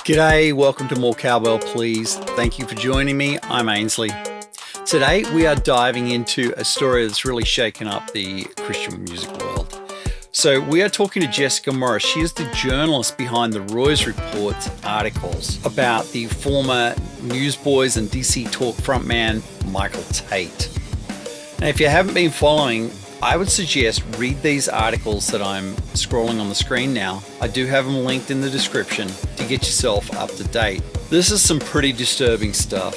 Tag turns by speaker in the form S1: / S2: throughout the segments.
S1: G'day, welcome to More Cowbell, please. Thank you for joining me. I'm Ainsley. Today we are diving into a story that's really shaken up the Christian music world. So we are talking to Jessica Morris. She is the journalist behind the Roy's Report's articles about the former Newsboys and DC Talk frontman Michael Tait. Now, if you haven't been following, I would suggest read these articles that I'm scrolling on the screen now. I do have them linked in the description to get yourself up to date. This is some pretty disturbing stuff.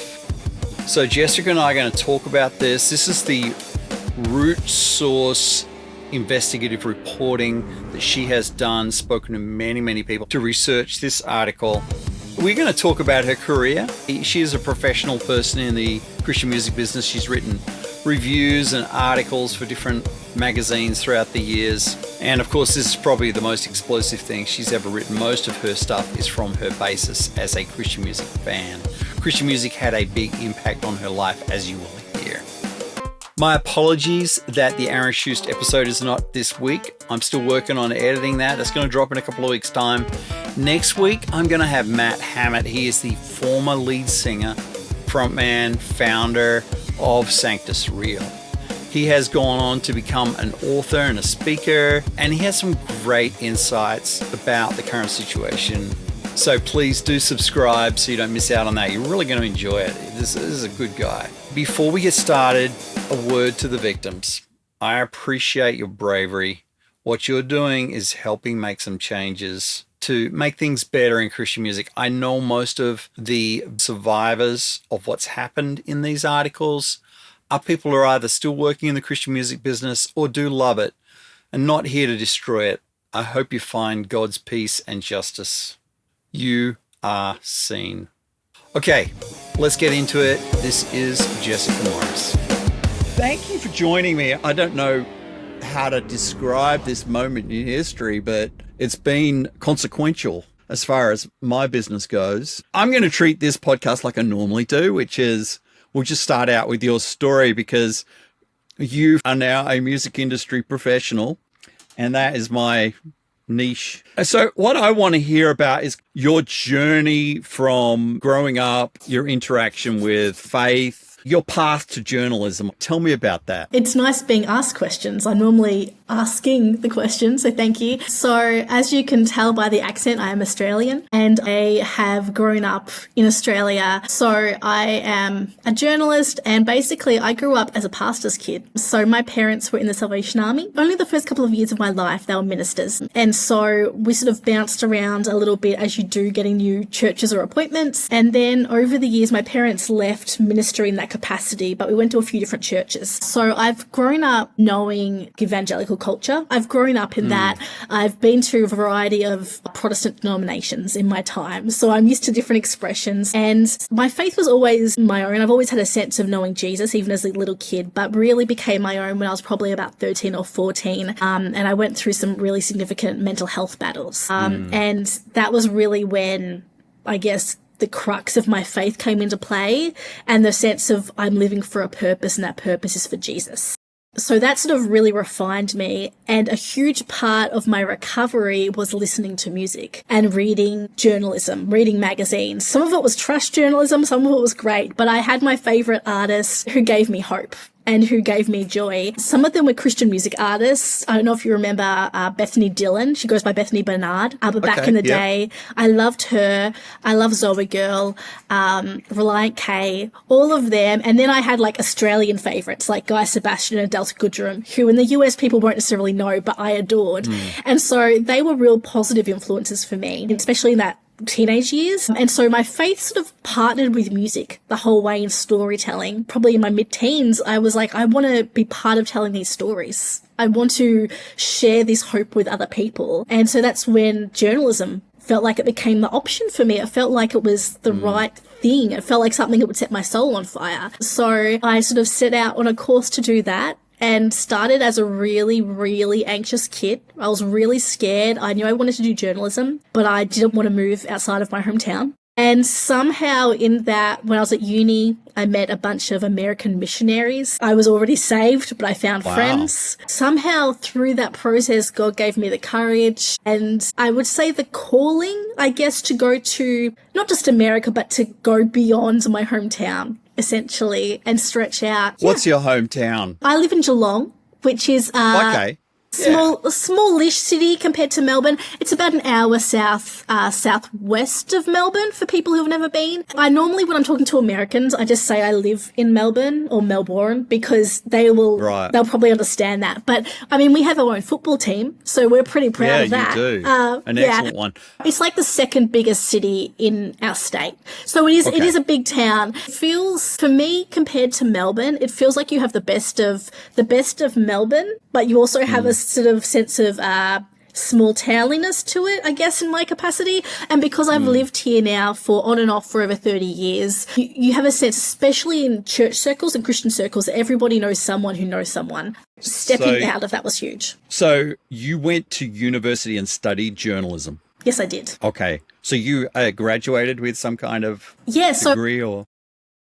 S1: So Jessica and I are going to talk about this. This is the root source investigative reporting that she has done, spoken to many people to research this article. We're going to talk about her career. She is a professional person in the Christian music business. She's written reviews and articles for different magazines throughout the years. And of course, this is probably the most explosive thing she's ever written. Most of her stuff is from her basis as a Christian music fan. Christian music had a big impact on her life, as you will hear. My apologies that the Aaron Schust episode is not this week. I'm still working on editing that. That's going to drop in a couple of weeks' time. Next week, I'm going to have Matt Hammett. He is the former lead singer, frontman, founder of Sanctus Real. He has gone on to become an author and a speaker, and he has some great insights about the current situation. So please do subscribe so you don't miss out on that. You're really going to enjoy it. This is a good guy. Before we get started, a word to the victims. I appreciate your bravery. What you're doing is helping make some changes to make things better in Christian music. I know most of the survivors of what's happened in these articles are people who are either still working in the Christian music business or do love it and not here to destroy it. I hope you find God's peace and justice. You are seen. Okay, let's get into it. This is Jessica Morris. Thank you for joining me. I don't know how to describe this moment in history, but it's been consequential as far as my business goes. I'm going to treat this podcast like I normally do, which is we'll just start out with your story because you are now a music industry professional, and that is my niche. So what I want to hear about is your journey from growing up, your interaction with faith, your path to journalism. Tell me about that.
S2: It's nice being asked questions. I'm normally asking the questions, so thank you. So as you can tell by the accent, I am Australian and I have grown up in Australia. So I am a journalist and basically I grew up as a pastor's kid. So my parents were in the Salvation Army. Only the first couple of years of my life, they were ministers. And so we sort of bounced around a little bit as you do getting new churches or appointments. And then over the years, my parents left ministry in that capacity, but we went to a few different churches. So I've grown up knowing evangelical culture. I've grown up in that. I've been to a variety of Protestant denominations in my time. So I'm used to different expressions. And my faith was always my own. I've always had a sense of knowing Jesus, even as a little kid, but really became my own when I was probably about 13 or 14. And I went through some really significant mental health battles. And that was really when, I guess, the crux of my faith came into play and the sense of I'm living for a purpose and that purpose is for Jesus. So that sort of really refined me, and a huge part of my recovery was listening to music and reading journalism, reading magazines. Some of it was trash journalism, some of it was great, but I had my favorite artists who gave me hope and who gave me joy. Some of them were Christian music artists. I don't know if you remember Bethany Dillon. She goes by Bethany Bernard. But back in the day, I loved her. I love Zoe Girl, Reliant K, all of them. And then I had like Australian favorites like Guy Sebastian and Delta Goodrem, who in the US people won't necessarily know, but I adored. And so they were real positive influences for me, especially in that teenage years. And so my faith sort of partnered with music the whole way in storytelling. Probably in my mid-teens, I was like, I want to be part of telling these stories. I want to share this hope with other people. And so that's when journalism felt like it became the option for me. It felt like it was the right thing. It felt like something that would set my soul on fire. So I sort of set out on a course to do that. And started as a really, really anxious kid. I was really scared. I knew I wanted to do journalism, but I didn't want to move outside of my hometown. And somehow in that, when I was at uni, I met a bunch of American missionaries. I was already saved, but I found friends. Somehow through that process, God gave me the courage and I would say the calling, I guess, to go to not just America, but to go beyond my hometown, essentially, and stretch out.
S1: What's your hometown?
S2: I live in Geelong, which is
S1: Okay.
S2: a smallish city compared to Melbourne. It's about an hour southwest of Melbourne for people who've never been. I normally, when I'm talking to Americans, I just say I live in Melbourne or Melbourne because they'll probably understand that. But I mean, we have our own football team, so we're pretty proud of that.
S1: Yeah, you do. An excellent one.
S2: It's like the second biggest city in our state. So it is a big town. It feels, for me, compared to Melbourne, it feels like you have the best of Melbourne, but you also have a sort of sense of small townliness to it, I guess, in my capacity. And because I've lived here now for on and off for over 30 years, you have a sense, especially in church circles and Christian circles, that everybody knows someone who knows someone. Stepping out of that was huge.
S1: So you went to university and studied journalism?
S2: Yes, I did.
S1: Okay. So you graduated with some kind of degree or...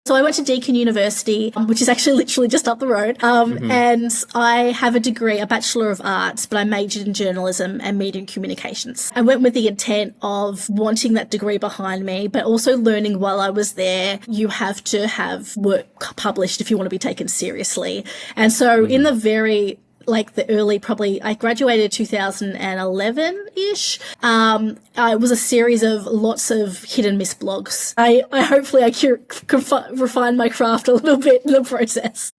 S2: So I went to Deakin University, which is actually literally just up the road, and I have a degree, a Bachelor of Arts, but I majored in journalism and media and communications. I went with the intent of wanting that degree behind me, but also learning while I was there, you have to have work published if you want to be taken seriously. And so in the very... I graduated 2011-ish. It was a series of lots of hit and miss blogs. I hopefully could refine my craft a little bit in the process.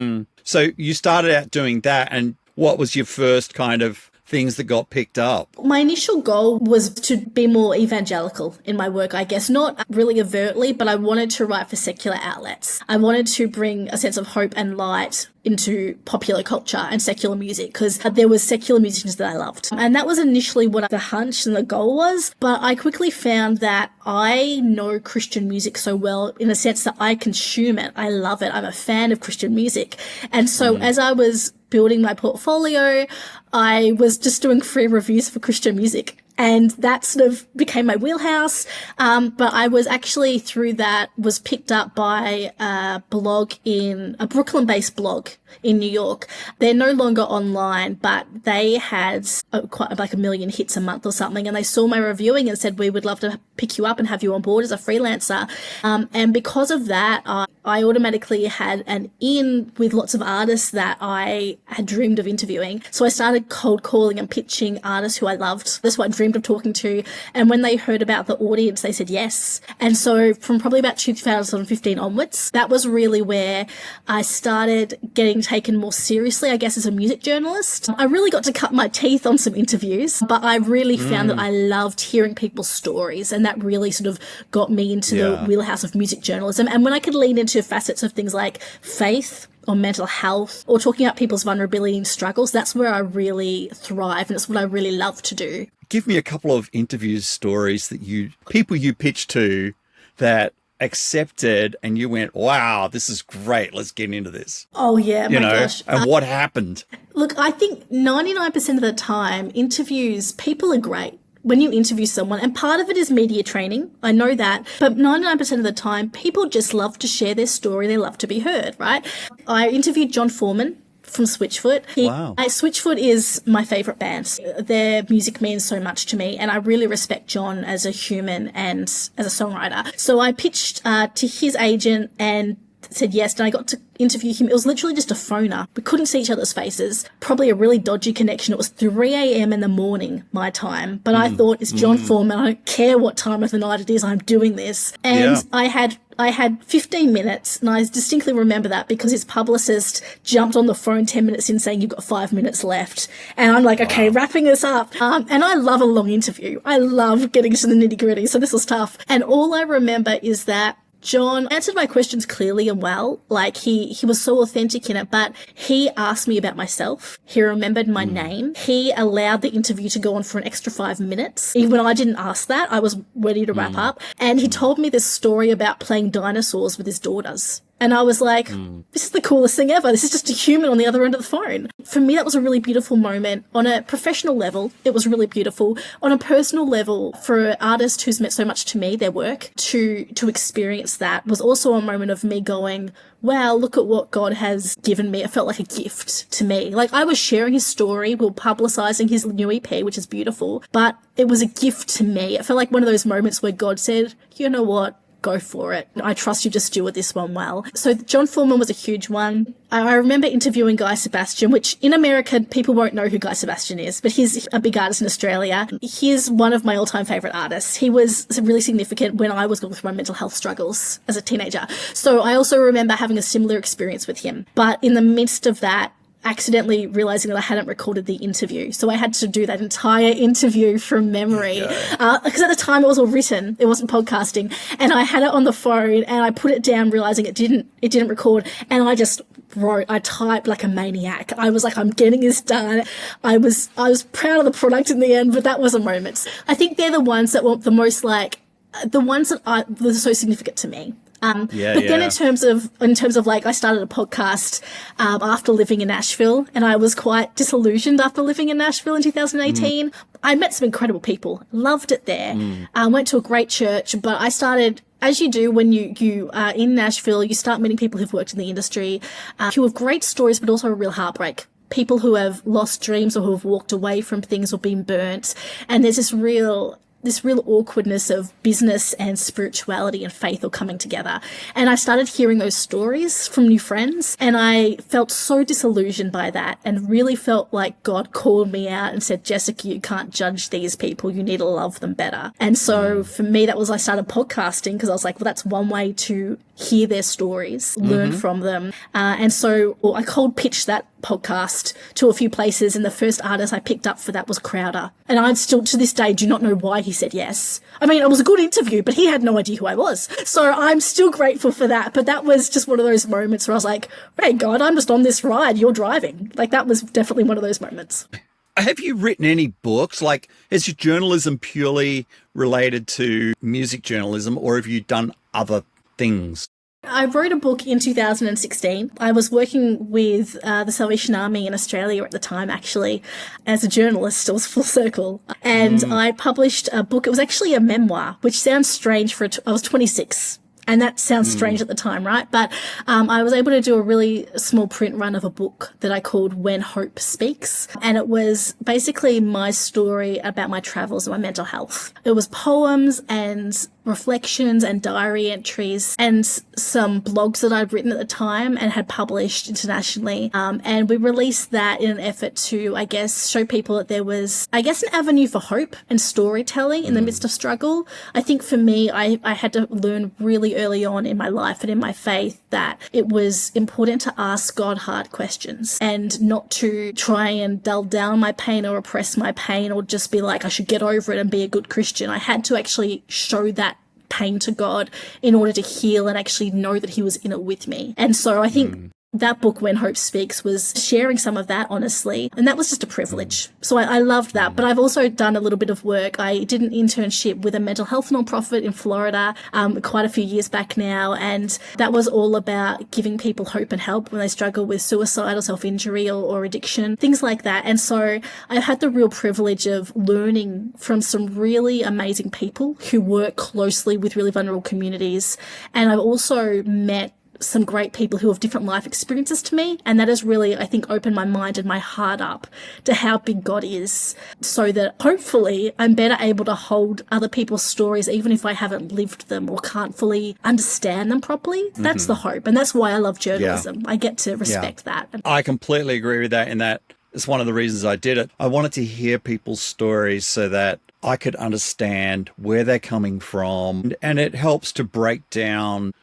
S1: So you started out doing that, and what was your first kind of things that got picked up?
S2: My initial goal was to be more evangelical in my work, I guess, not really overtly, but I wanted to write for secular outlets. I wanted to bring a sense of hope and light into popular culture and secular music because there was secular musicians that I loved. And that was initially what the hunch and the goal was. But I quickly found that I know Christian music so well in the sense that I consume it. I love it. I'm a fan of Christian music. And so as I was building my portfolio, I was just doing free reviews for Christian music. And that sort of became my wheelhouse. But I was actually through that was picked up by a Brooklyn-based blog in New York. They're no longer online, but they had quite like 1 million hits a month or something. And they saw my reviewing and said, we would love to pick you up and have you on board as a freelancer. And because of that, I automatically had an in with lots of artists that I had dreamed of interviewing. So I started cold calling and pitching artists who I loved. That's what I dreamed of talking to. And when they heard about the audience, they said yes. And so from probably about 2015 onwards, that was really where I started getting taken more seriously, I guess, as a music journalist. I really got to cut my teeth on some interviews, but I really found that I loved hearing people's stories, and that really sort of got me into the wheelhouse of music journalism. And when I could lean into facets of things like faith or mental health or talking about people's vulnerability and struggles, that's where I really thrive, and it's what I really love to do.
S1: Give me a couple of interview stories that people you pitched to that accepted and you went, wow, this is great, let's get into this.
S2: Oh yeah, my gosh.
S1: And what happened?
S2: Look, I think 99% of the time interviews, people are great when you interview someone, and part of it is media training, I know that, but 99% of the time people just love to share their story, they love to be heard, right? I interviewed John Foreman from Switchfoot.
S1: Wow.
S2: Switchfoot is my favourite band. Their music means so much to me, and I really respect John as a human and as a songwriter. So I pitched to his agent and said yes, and I got to interview him. It was literally just a phoner. We couldn't see each other's faces. Probably a really dodgy connection. It was 3 a.m. in the morning, my time. But I thought, it's John Foreman. I don't care what time of the night it is. I'm doing this. And I had 15 minutes, and I distinctly remember that because his publicist jumped on the phone 10 minutes in saying, you've got 5 minutes left. And I'm like, okay, wrapping this up. And I love a long interview. I love getting to the nitty gritty. So this was tough. And all I remember is that John answered my questions clearly and well. Like he was so authentic in it, but he asked me about myself. He remembered my name. He allowed the interview to go on for an extra 5 minutes. Even when I didn't ask that, I was ready to wrap up. And he told me this story about playing dinosaurs with his daughters. And I was like, this is the coolest thing ever. This is just a human on the other end of the phone. For me, that was a really beautiful moment. On a professional level, it was really beautiful. On a personal level, for an artist who's meant so much to me, their work, to experience that was also a moment of me going, wow, look at what God has given me. It felt like a gift to me. Like, I was sharing his story, we were publicising his new EP, which is beautiful, but it was a gift to me. It felt like one of those moments where God said, you know what? Go for it. I trust you to steward this one well. So John Foreman was a huge one. I remember interviewing Guy Sebastian, which in America, people won't know who Guy Sebastian is, but he's a big artist in Australia. He's one of my all-time favourite artists. He was really significant when I was going through my mental health struggles as a teenager. So I also remember having a similar experience with him. But in the midst of that, accidentally realizing that I hadn't recorded the interview. So I had to do that entire interview from memory. Because at the time it was all written, it wasn't podcasting. And I had it on the phone and I put it down realizing it didn't record. And I just I typed like a maniac. I was like, I'm getting this done. I was proud of the product in the end, but that was a moment. I think they're the ones that were the most the ones that were so significant to me. Then in terms of like, I started a podcast after living in Nashville, and I was quite disillusioned after living in Nashville in 2018. I met some incredible people, loved it there. Went to a great church, but I started, as you do when you are in Nashville, you start meeting people who've worked in the industry, who have great stories, but also a real heartbreak. People who have lost dreams or who have walked away from things or been burnt, and there's this real awkwardness of business and spirituality and faith all coming together. And I started hearing those stories from new friends, and I felt so disillusioned by that and really felt like God called me out and said, Jessica, you can't judge these people. You need to love them better. And so for me, I started podcasting because I was like, well, that's one way to hear their stories, learn from them. And so I cold pitched that podcast to a few places, and the first artist I picked up for that was Crowder. And I still, to this day, do not know why he said yes. I mean, it was a good interview, but he had no idea who I was. So I'm still grateful for that. But that was just one of those moments where I was like, hey, God, I'm just on this ride. You're driving. Like, that was definitely one of those moments.
S1: Have you written any books? Like, is your journalism purely related to music journalism, or have you done other things?
S2: I wrote a book in 2016. I was working with the Salvation Army in Australia at the time, actually, as a journalist. It was full circle. And I published a book. It was actually a memoir, which sounds strange I was 26. And that sounds strange at the time, right? But I was able to do a really small print run of a book that I called When Hope Speaks. And it was basically my story about my travels and my mental health. It was poems and reflections and diary entries and some blogs that I'd written at the time and had published internationally. And we released that in an effort to, I guess, show people that there was, I guess, an avenue for hope and storytelling in the midst of struggle. I think for me, I had to learn really early on in my life and in my faith that it was important to ask God hard questions and not to try and dull down my pain or oppress my pain or just be like, I should get over it and be a good Christian. I had to actually show that pain to God in order to heal and actually know that he was in it with me. And so I think that book, When Hope Speaks, was sharing some of that, honestly. And that was just a privilege. So I loved that. But I've also done a little bit of work. I did an internship with a mental health nonprofit in Florida quite a few years back now. And that was all about giving people hope and help when they struggle with suicide or self-injury or addiction, things like that. And so I've had the real privilege of learning from some really amazing people who work closely with really vulnerable communities. And I've also met some great people who have different life experiences to me. And that has really, I think, opened my mind and my heart up to how big God is, so that hopefully I'm better able to hold other people's stories, even if I haven't lived them or can't fully understand them properly. That's the hope. And that's why I love journalism. I get to respect that.
S1: I completely agree with that. And that is one of the reasons I did it. I wanted to hear people's stories so that I could understand where they're coming from. And it helps to break down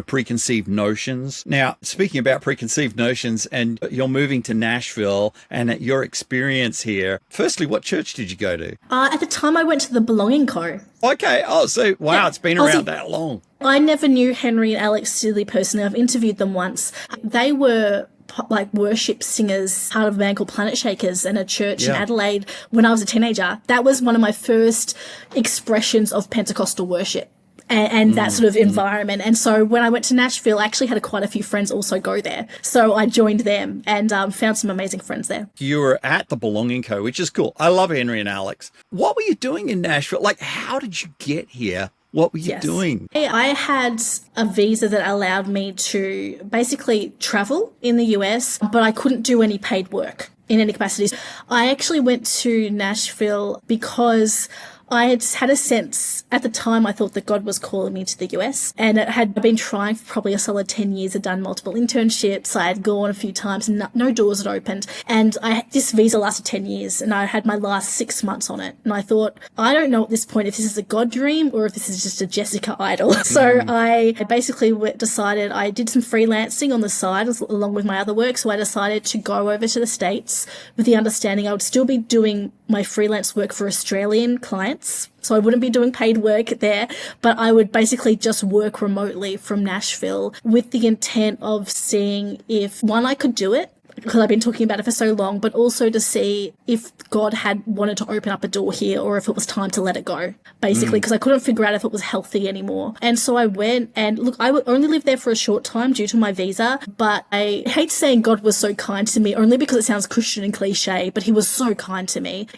S1: preconceived notions. Now, speaking about preconceived notions, and you're moving to Nashville and your experience here, firstly, what church did you go to?
S2: At the time, I went to the Belonging Co.
S1: Okay. Oh, so, wow, yeah, it's been around that long.
S2: I never knew Henry and Alex Seeley personally. I've interviewed them once. They were like worship singers, part of a band called Planet Shakers and a church in Adelaide when I was a teenager. That was one of my first expressions of Pentecostal worship. and that sort of environment. And so when I went to Nashville, I actually had quite a few friends also go there. So I joined them and found some amazing friends there.
S1: You were at the Belonging Co., which is cool. I love Henry and Alex. What were you doing in Nashville? Like, how did you get here? What were you doing?
S2: I had a visa that allowed me to basically travel in the US, but I couldn't do any paid work in any capacities. I actually went to Nashville because I had a sense at the time. I thought that God was calling me to the US, and it had been trying for probably a solid 10 years. I'd done multiple internships. I had gone a few times and no doors had opened. And this visa lasted 10 years and I had my last 6 months on it. And I thought, I don't know at this point if this is a God dream or if this is just a Jessica idol. So I basically decided, I did some freelancing on the side along with my other work. So I decided to go over to the States with the understanding I would still be doing my freelance work for Australian clients. So I wouldn't be doing paid work there, but I would basically just work remotely from Nashville with the intent of seeing if, one, I could do it, because I've been talking about it for so long, but also to see if God had wanted to open up a door here or if it was time to let it go, basically, because I couldn't figure out if it was healthy anymore. And so I went, and look, I would only live there for a short time due to my visa, but I hate saying God was so kind to me only because it sounds Christian and cliche, but he was so kind to me.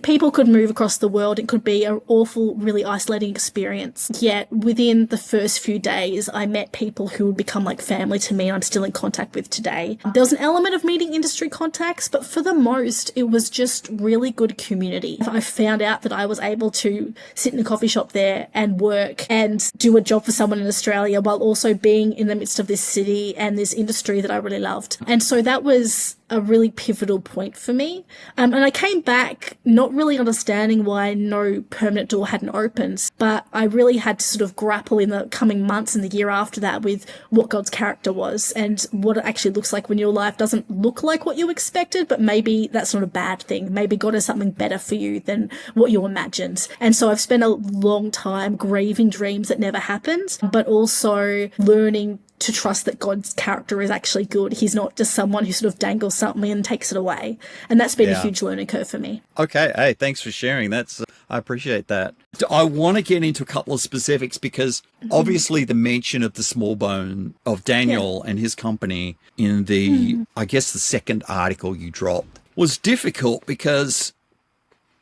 S2: People could move across the world. It could be an awful, really isolating experience. Yet within the first few days, I met people who would become like family to me and I'm still in contact with today. There was an element of meeting industry contacts, but for the most, it was just really good community. I found out that I was able to sit in a coffee shop there and work and do a job for someone in Australia while also being in the midst of this city and this industry that I really loved. And so that was a really pivotal point for me. And I came back not really understanding why no permanent door hadn't opened, but I really had to sort of grapple in the coming months and the year after that with what God's character was and what it actually looks like when your life doesn't look like what you expected, but maybe that's not a bad thing. Maybe God has something better for you than what you imagined. And so I've spent a long time grieving dreams that never happened, but also learning to trust that God's character is actually good. He's not just someone who sort of dangles something and takes it away. And that's been a huge learning curve for me.
S1: Okay. Hey, thanks for sharing. I appreciate that. I want to get into a couple of specifics because obviously the mention of the small bone of Daniel and his company in the, I guess the second article you dropped was difficult because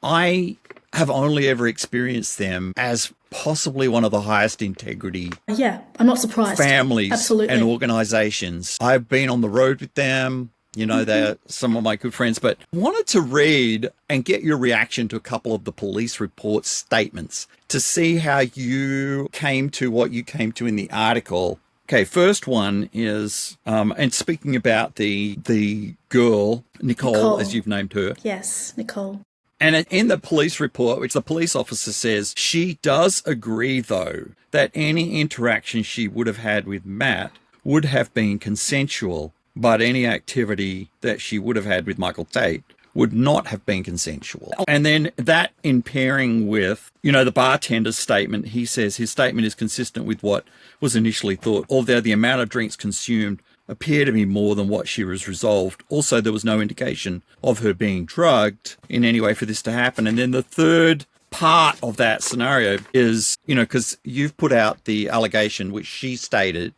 S1: I have only ever experienced them as possibly one of the highest integrity
S2: I'm not surprised.
S1: Families and organizations. I've been on the road with them. You know, they're some of my good friends, but wanted to read and get your reaction to a couple of the police report statements to see how you came to what you came to in the article. Okay, first one is, and speaking about the girl, Nicole, as you've named her.
S2: Yes, Nicole.
S1: And in the police report, which the police officer says, she does agree, though, that any interaction she would have had with Matt would have been consensual, but any activity that she would have had with Michael Tait would not have been consensual. And then that in pairing with, the bartender's statement, he says his statement is consistent with what was initially thought, although the amount of drinks consumed appear to be more than what she was resolved. Also, there was no indication of her being drugged in any way for this to happen. And then the third part of that scenario is, because you've put out the allegation, which she stated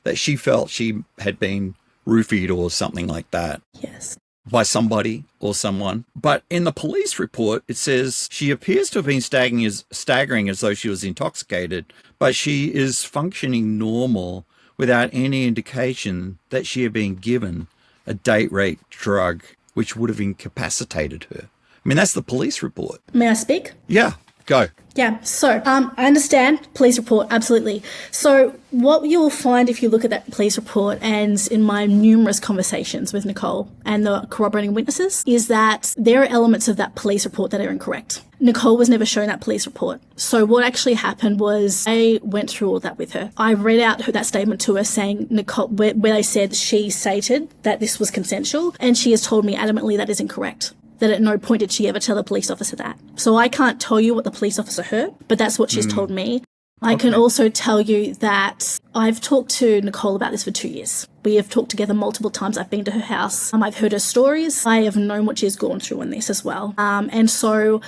S1: that she felt she had been roofied or something like that.
S2: Yes.
S1: By somebody or someone. But in the police report, it says she appears to have been staggering as though she was intoxicated, but she is functioning normal without any indication that she had been given a date rape drug which would have incapacitated her. I mean, that's the police report.
S2: May I speak?
S1: Yeah, go.
S2: Yeah, so I understand police report, absolutely. So what you will find if you look at that police report and in my numerous conversations with Nicole and the corroborating witnesses is that there are elements of that police report that are incorrect. Nicole was never shown that police report. So what actually happened was I went through all that with her. I read out that statement to her saying, Nicole, where they said she stated that this was consensual, and she has told me adamantly that is incorrect. That at no point did she ever tell a police officer that. So I can't tell you what the police officer heard, but that's what she's told me. I can also tell you that I've talked to Nicole about this for 2 years. We have talked together multiple times. I've been to her house. I've heard her stories. I have known what she's gone through in this as well. And so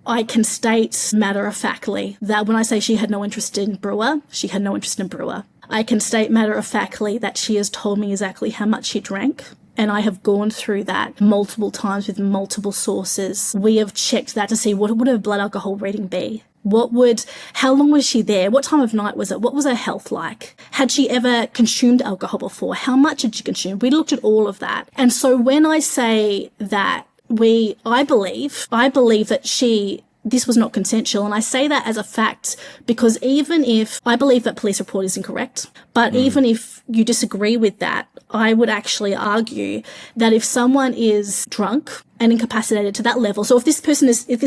S2: I can state matter-of-factly that when I say she had no interest in Brewer, she had no interest in Brewer. I can state matter-of-factly that she has told me exactly how much she drank. And I have gone through that multiple times with multiple sources. We have checked that to see what would her blood alcohol reading be. How long was she there? What time of night was it? What was her health like? Had she ever consumed alcohol before? How much had she consumed? We looked at all of that. And so when I say that I believe that this was not consensual. And I say that as a fact because even if I believe that police report is incorrect, but even if you disagree with that, I would actually argue that if someone is drunk and incapacitated to that level, so if this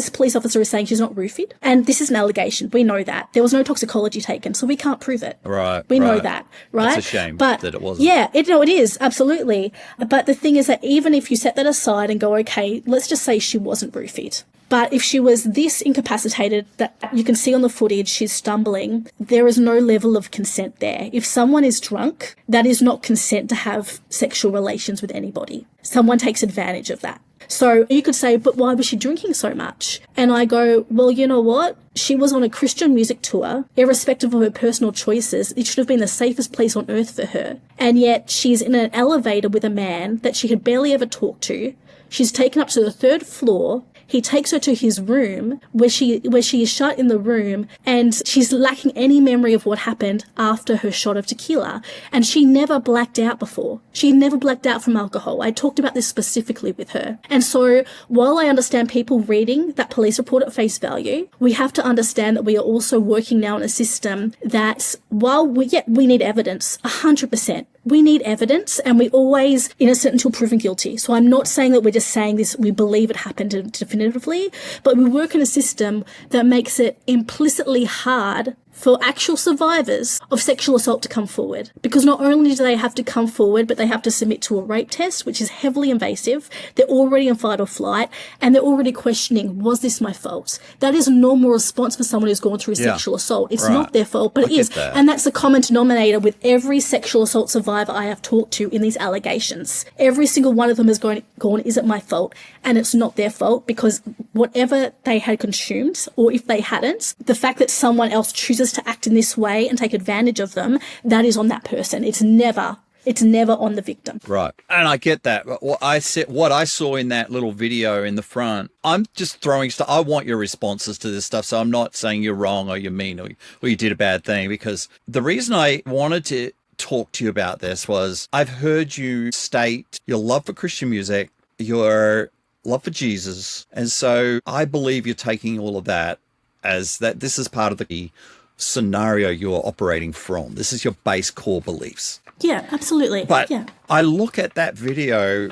S2: police officer is saying she's not roofied, and this is an allegation, we know that. There was no toxicology taken, so we can't prove it.
S1: Right.
S2: We know that, right?
S1: It's a shame that it wasn't.
S2: Yeah, it is, absolutely. But the thing is that even if you set that aside and go, okay, let's just say she wasn't roofied. But if she was this incapacitated that you can see on the footage, she's stumbling, there is no level of consent there. If someone is drunk, that is not consent to have sexual relations with anybody. Someone takes advantage of that. So you could say, but why was she drinking so much? And I go, well, you know what? She was on a Christian music tour, irrespective of her personal choices. It should have been the safest place on earth for her. And yet she's in an elevator with a man that she had barely ever talked to. She's taken up to the 3rd floor. He takes her to his room where she is shut in the room, and she's lacking any memory of what happened after her shot of tequila. And she never blacked out before. She never blacked out from alcohol. I talked about this specifically with her. And so while I understand people reading that police report at face value, we have to understand that we are also working now in a system that while we need evidence, 100%. We need evidence, and we always innocent until proven guilty. So I'm not saying that we're just saying this, we believe it happened definitively, but we work in a system that makes it implicitly hard for actual survivors of sexual assault to come forward. Because not only do they have to come forward, but they have to submit to a rape test, which is heavily invasive. They're already in fight or flight, and they're already questioning, was this my fault? That is a normal response for someone who's gone through a sexual assault. It's not their fault, but it is. That. And that's the common denominator with every sexual assault survivor I have talked to in these allegations. Every single one of them has gone, is it my fault? And it's not their fault, because whatever they had consumed, or if they hadn't, the fact that someone else chooses to act in this way and take advantage of them, that is on that person. It's never on the victim.
S1: Right. And I get that. What I saw in that little video in the front, I'm just throwing stuff. I want your responses to this stuff. So I'm not saying you're wrong or you're mean or you did a bad thing, because the reason I wanted to talk to you about this was I've heard you state your love for Christian music, your love for Jesus. And so I believe you're taking all of that as that this is part of the scenario you're operating from. This is your base core beliefs.
S2: Yeah, absolutely.
S1: But I look at that video,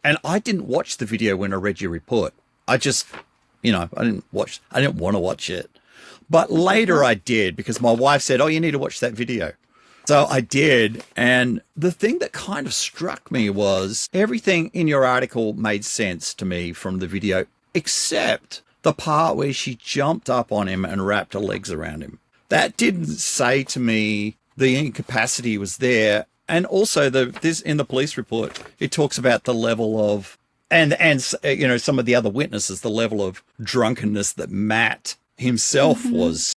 S1: and I didn't watch the video when I read your report. I just, I didn't want to watch it. But later I did, because my wife said, oh, you need to watch that video. So I did. And the thing that kind of struck me was everything in your article made sense to me from the video, except the part where she jumped up on him and wrapped her legs around him. That didn't say to me the incapacity was there. And also this in the police report, it talks about the level of, and some of the other witnesses, the level of drunkenness that Matt himself was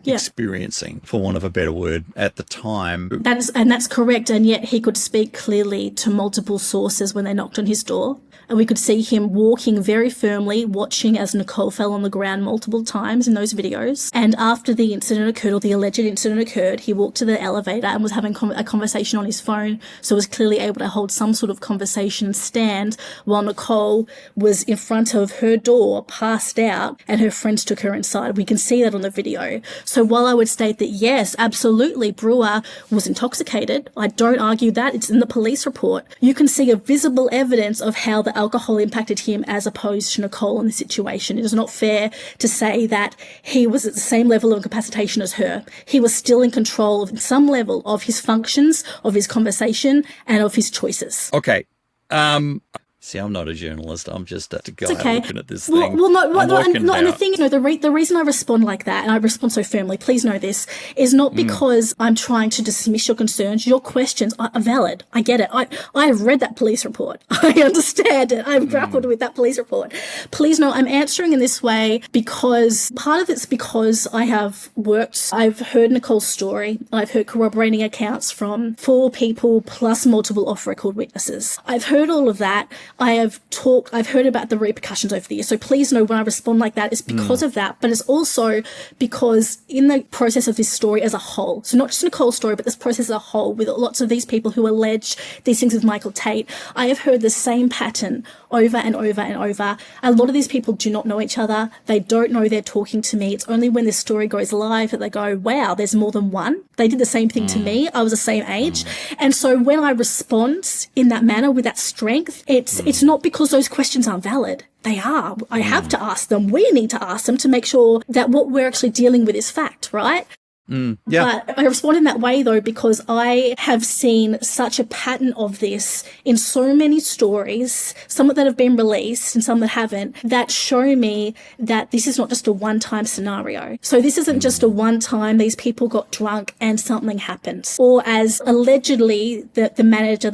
S1: experiencing, for want of a better word, at the time.
S2: That's correct. And yet he could speak clearly to multiple sources when they knocked on his door. And we could see him walking very firmly, watching as Nicole fell on the ground multiple times in those videos. And after the incident occurred, or the alleged incident occurred, he walked to the elevator and was having a conversation on his phone. So was clearly able to hold some sort of conversation stand while Nicole was in front of her door, passed out, and her friends took her inside. We can see that on the video. So while I would state that, yes, absolutely, Brewer was intoxicated, I don't argue that. It's in the police report. You can see a visible evidence of how the alcohol impacted him as opposed to Nicole in the situation. It is not fair to say that he was at the same level of incapacitation as her. He was still in control of some level of his functions, of his conversation, and of his choices.
S1: Okay. See, I'm not a journalist. I'm just a guy looking at this
S2: well,
S1: thing.
S2: Well, and the thing, the reason I respond like that, and I respond so firmly, please know this, is not because I'm trying to dismiss your concerns. Your questions are valid. I get it. I have read that police report. I understand it. I've grappled with that police report. Please know I'm answering in this way because part of it's because I've heard Nicole's story. I've heard corroborating accounts from 4 people plus multiple off-record witnesses. I've heard all of that. I've heard about the repercussions over the years. So please know when I respond like that, it's because of that, but it's also because in the process of this story as a whole, so not just Nicole's story, but this process as a whole with lots of these people who allege these things with Michael Tait, I have heard the same pattern over and over and over. A lot of these people do not know each other. They don't know they're talking to me. It's only when this story goes live that they go, wow, there's more than one. They did the same thing to me. I was the same age. And so when I respond in that manner with that strength, it's not because those questions aren't valid. They are. I have to ask them. We need to ask them to make sure that what we're actually dealing with is fact, right?
S1: Yeah.
S2: But I respond in that way, though, because I have seen such a pattern of this in so many stories, some that have been released and some that haven't, that show me that this is not just a one-time scenario. So this isn't just a one-time, these people got drunk and something happened. Or as allegedly the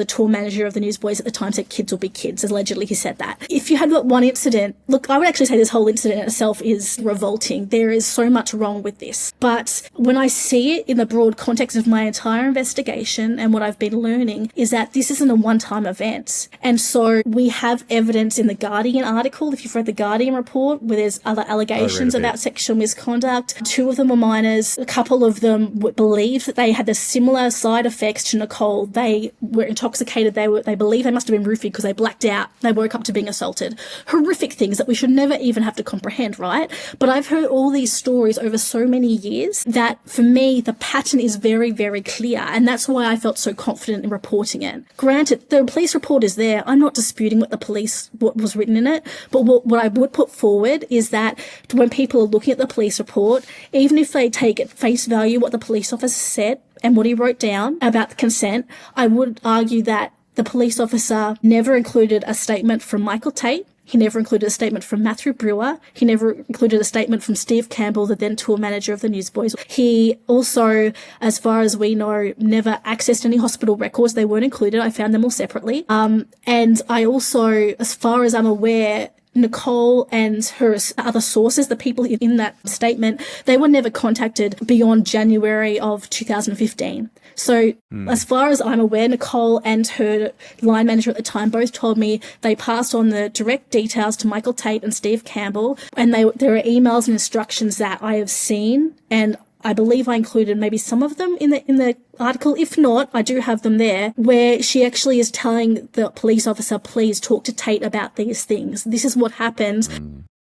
S2: tour manager of the Newsboys at the time said, kids will be kids. Allegedly, he said that. If you had that one incident, look, I would actually say this whole incident in itself is revolting. There is so much wrong with this. But when I see it in the broad context of my entire investigation and what I've been learning is that this isn't a one-time event. And so we have evidence in the Guardian article, if you've read the Guardian report, where there's other allegations about sexual misconduct. 2 of them were minors. A couple of them believed that they had the similar side effects to Nicole. They were intoxicated. They believe they must have been roofied because they blacked out. They woke up to being assaulted. Horrific things that we should never even have to comprehend, right? But I've heard all these stories over so many years that for me, the pattern is very, very clear. And that's why I felt so confident in reporting it. Granted, the police report is there. I'm not disputing what was written in it. But what I would put forward is that when people are looking at the police report, even if they take at face value what the police officer said and what he wrote down about the consent, I would argue that the police officer never included a statement from Michael Tait. He never included a statement from Matthew Brewer. He never included a statement from Steve Campbell, the then tour manager of the Newsboys. He also, as far as we know, never accessed any hospital records. They weren't included. I found them all separately. And I also, as far as I'm aware, Nicole and her other sources, the people in that statement, they were never contacted beyond January of 2015. So as far as I'm aware, Nicole and her line manager at the time both told me they passed on the direct details to Michael Tait and Steve Campbell. And there are emails and instructions that I have seen, and I believe I included maybe some of them in the article. If not, I do have them there, where she actually is telling the police officer, please talk to Tait about these things. This is what happens.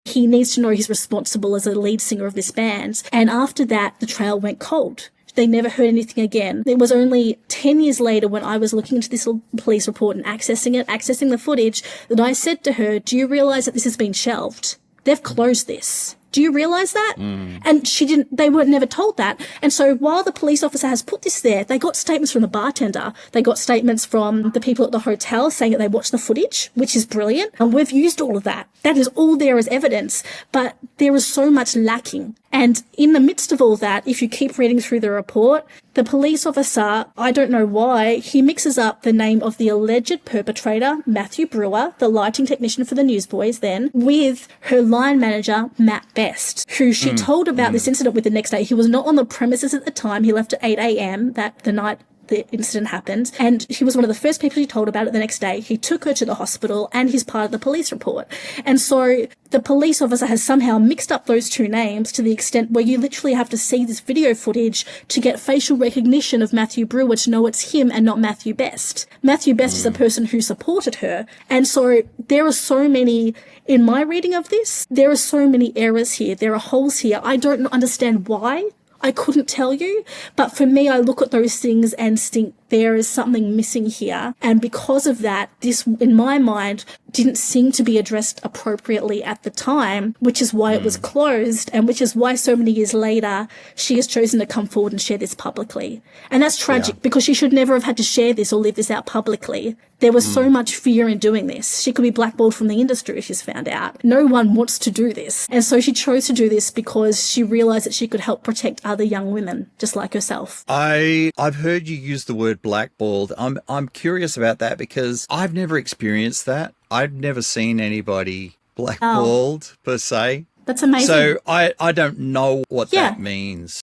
S2: He needs to know he's responsible as a lead singer of this band. And after that, the trail went cold. They never heard anything again. It was only 10 years later when I was looking into this police report and accessing the footage, that I said to her, do you realise that this has been shelved? They've closed this. Do you realise that? And they were never told that. And so while the police officer has put this there, they got statements from the bartender. They got statements from the people at the hotel saying that they watched the footage, which is brilliant. And we've used all of that. That is all there as evidence. But there is so much lacking. And in the midst of all that, if you keep reading through the report, the police officer, I don't know why, he mixes up the name of the alleged perpetrator, Matthew Brewer, the lighting technician for the Newsboys then, with her line manager, Matt Best, who she told about this incident with the next day. He was not on the premises at the time. He left at 8 a.m. the night the incident happened, and he was one of the first people she told about it the next day. He took her to the hospital, and he's part of the police report. And so the police officer has somehow mixed up those 2 names to the extent where you literally have to see this video footage to get facial recognition of Matthew Brewer to know it's him and not Matthew Best. Matthew Best is the person who supported her. And so there are so many, in my reading of this, there are so many errors here. There are holes here. I don't understand why. I couldn't tell you, but for me, I look at those things and think there is something missing here. And because of that, this, in my mind, didn't seem to be addressed appropriately at the time, which is why it was closed, and which is why so many years later she has chosen to come forward and share this publicly. And that's tragic because she should never have had to share this or leave this out publicly. There was so much fear in doing this. She could be blackballed from the industry if she's found out. No one wants to do this. And so she chose to do this because she realized that she could help protect other young women, just like herself.
S1: I've heard you use the word blackballed. I'm curious about that because I've never experienced that. I've never seen anybody blackballed per se.
S2: That's amazing.
S1: So I don't know what that means.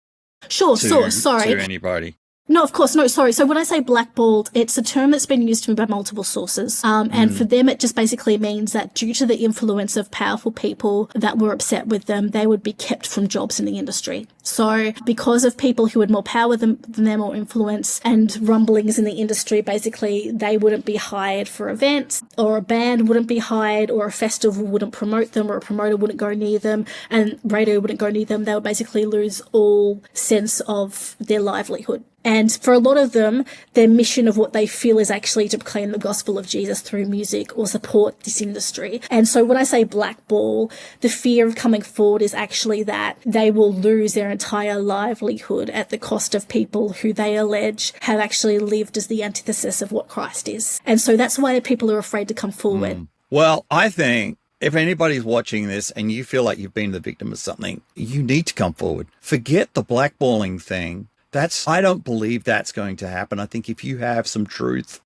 S2: Sorry.
S1: To anybody.
S2: No, of course. No, sorry. So when I say blackballed, it's a term that's been used to me by multiple sources. And for them, it just basically means that due to the influence of powerful people that were upset with them, they would be kept from jobs in the industry. So because of people who had more power than them or influence and rumblings in the industry, basically they wouldn't be hired for events, or a band wouldn't be hired, or a festival wouldn't promote them, or a promoter wouldn't go near them, and radio wouldn't go near them. They would basically lose all sense of their livelihood. And for a lot of them, their mission of what they feel is actually to proclaim the gospel of Jesus through music or support this industry. And so when I say blackball, the fear of coming forward is actually that they will lose their entire livelihood at the cost of people who they allege have actually lived as the antithesis of what Christ is. And so that's why people are afraid to come forward.
S1: Well, I think if anybody's watching this and you feel like you've been the victim of something, you need to come forward. Forget the blackballing thing. I don't believe that's going to happen. I think if you have some truth,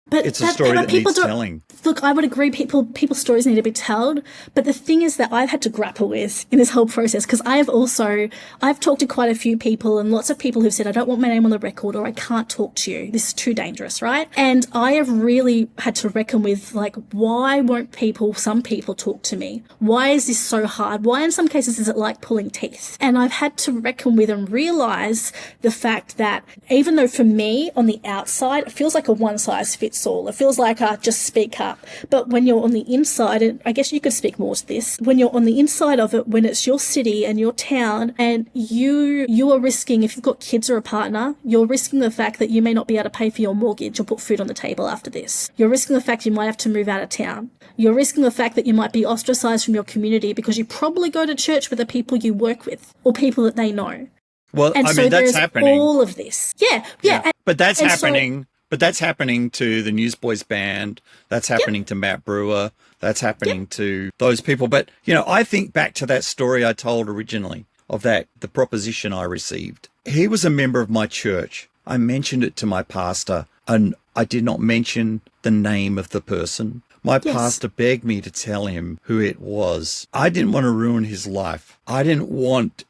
S1: it's a story that needs telling.
S2: Look, I would agree people's stories need to be told. But the thing is that I've had to grapple with in this whole process, because I've talked to quite a few people, and lots of people who've said, I don't want my name on the record, or I can't talk to you. This is too dangerous, right? And I have really had to reckon with, like, why won't some people talk to me? Why is this so hard? Why in some cases is it like pulling teeth? And I've had to reckon with and realize the fact that even though for me on the outside, it feels like a one size fits all. It feels like just speak up. But when you're on the inside, and I guess you could speak more to this, when you're on the inside of it, when it's your city and your town, and you are risking, if you've got kids or a partner, you're risking the fact that you may not be able to pay for your mortgage or put food on the table after this. You're risking the fact you might have to move out of town. You're risking the fact that you might be ostracized from your community because you probably go to church with the people you work with or people that they know.
S1: Well,
S2: and
S1: I
S2: so
S1: mean, that's happening.
S2: All of this. Yeah.
S1: But that's happening. But that's happening to the Newsboys band. That's happening to Matt Brewer. That's happening to those people. But, I think back to that story I told originally of the proposition I received. He was a member of my church. I mentioned it to my pastor, and I did not mention the name of the person. My pastor begged me to tell him who it was. I didn't want to ruin his life. I didn't want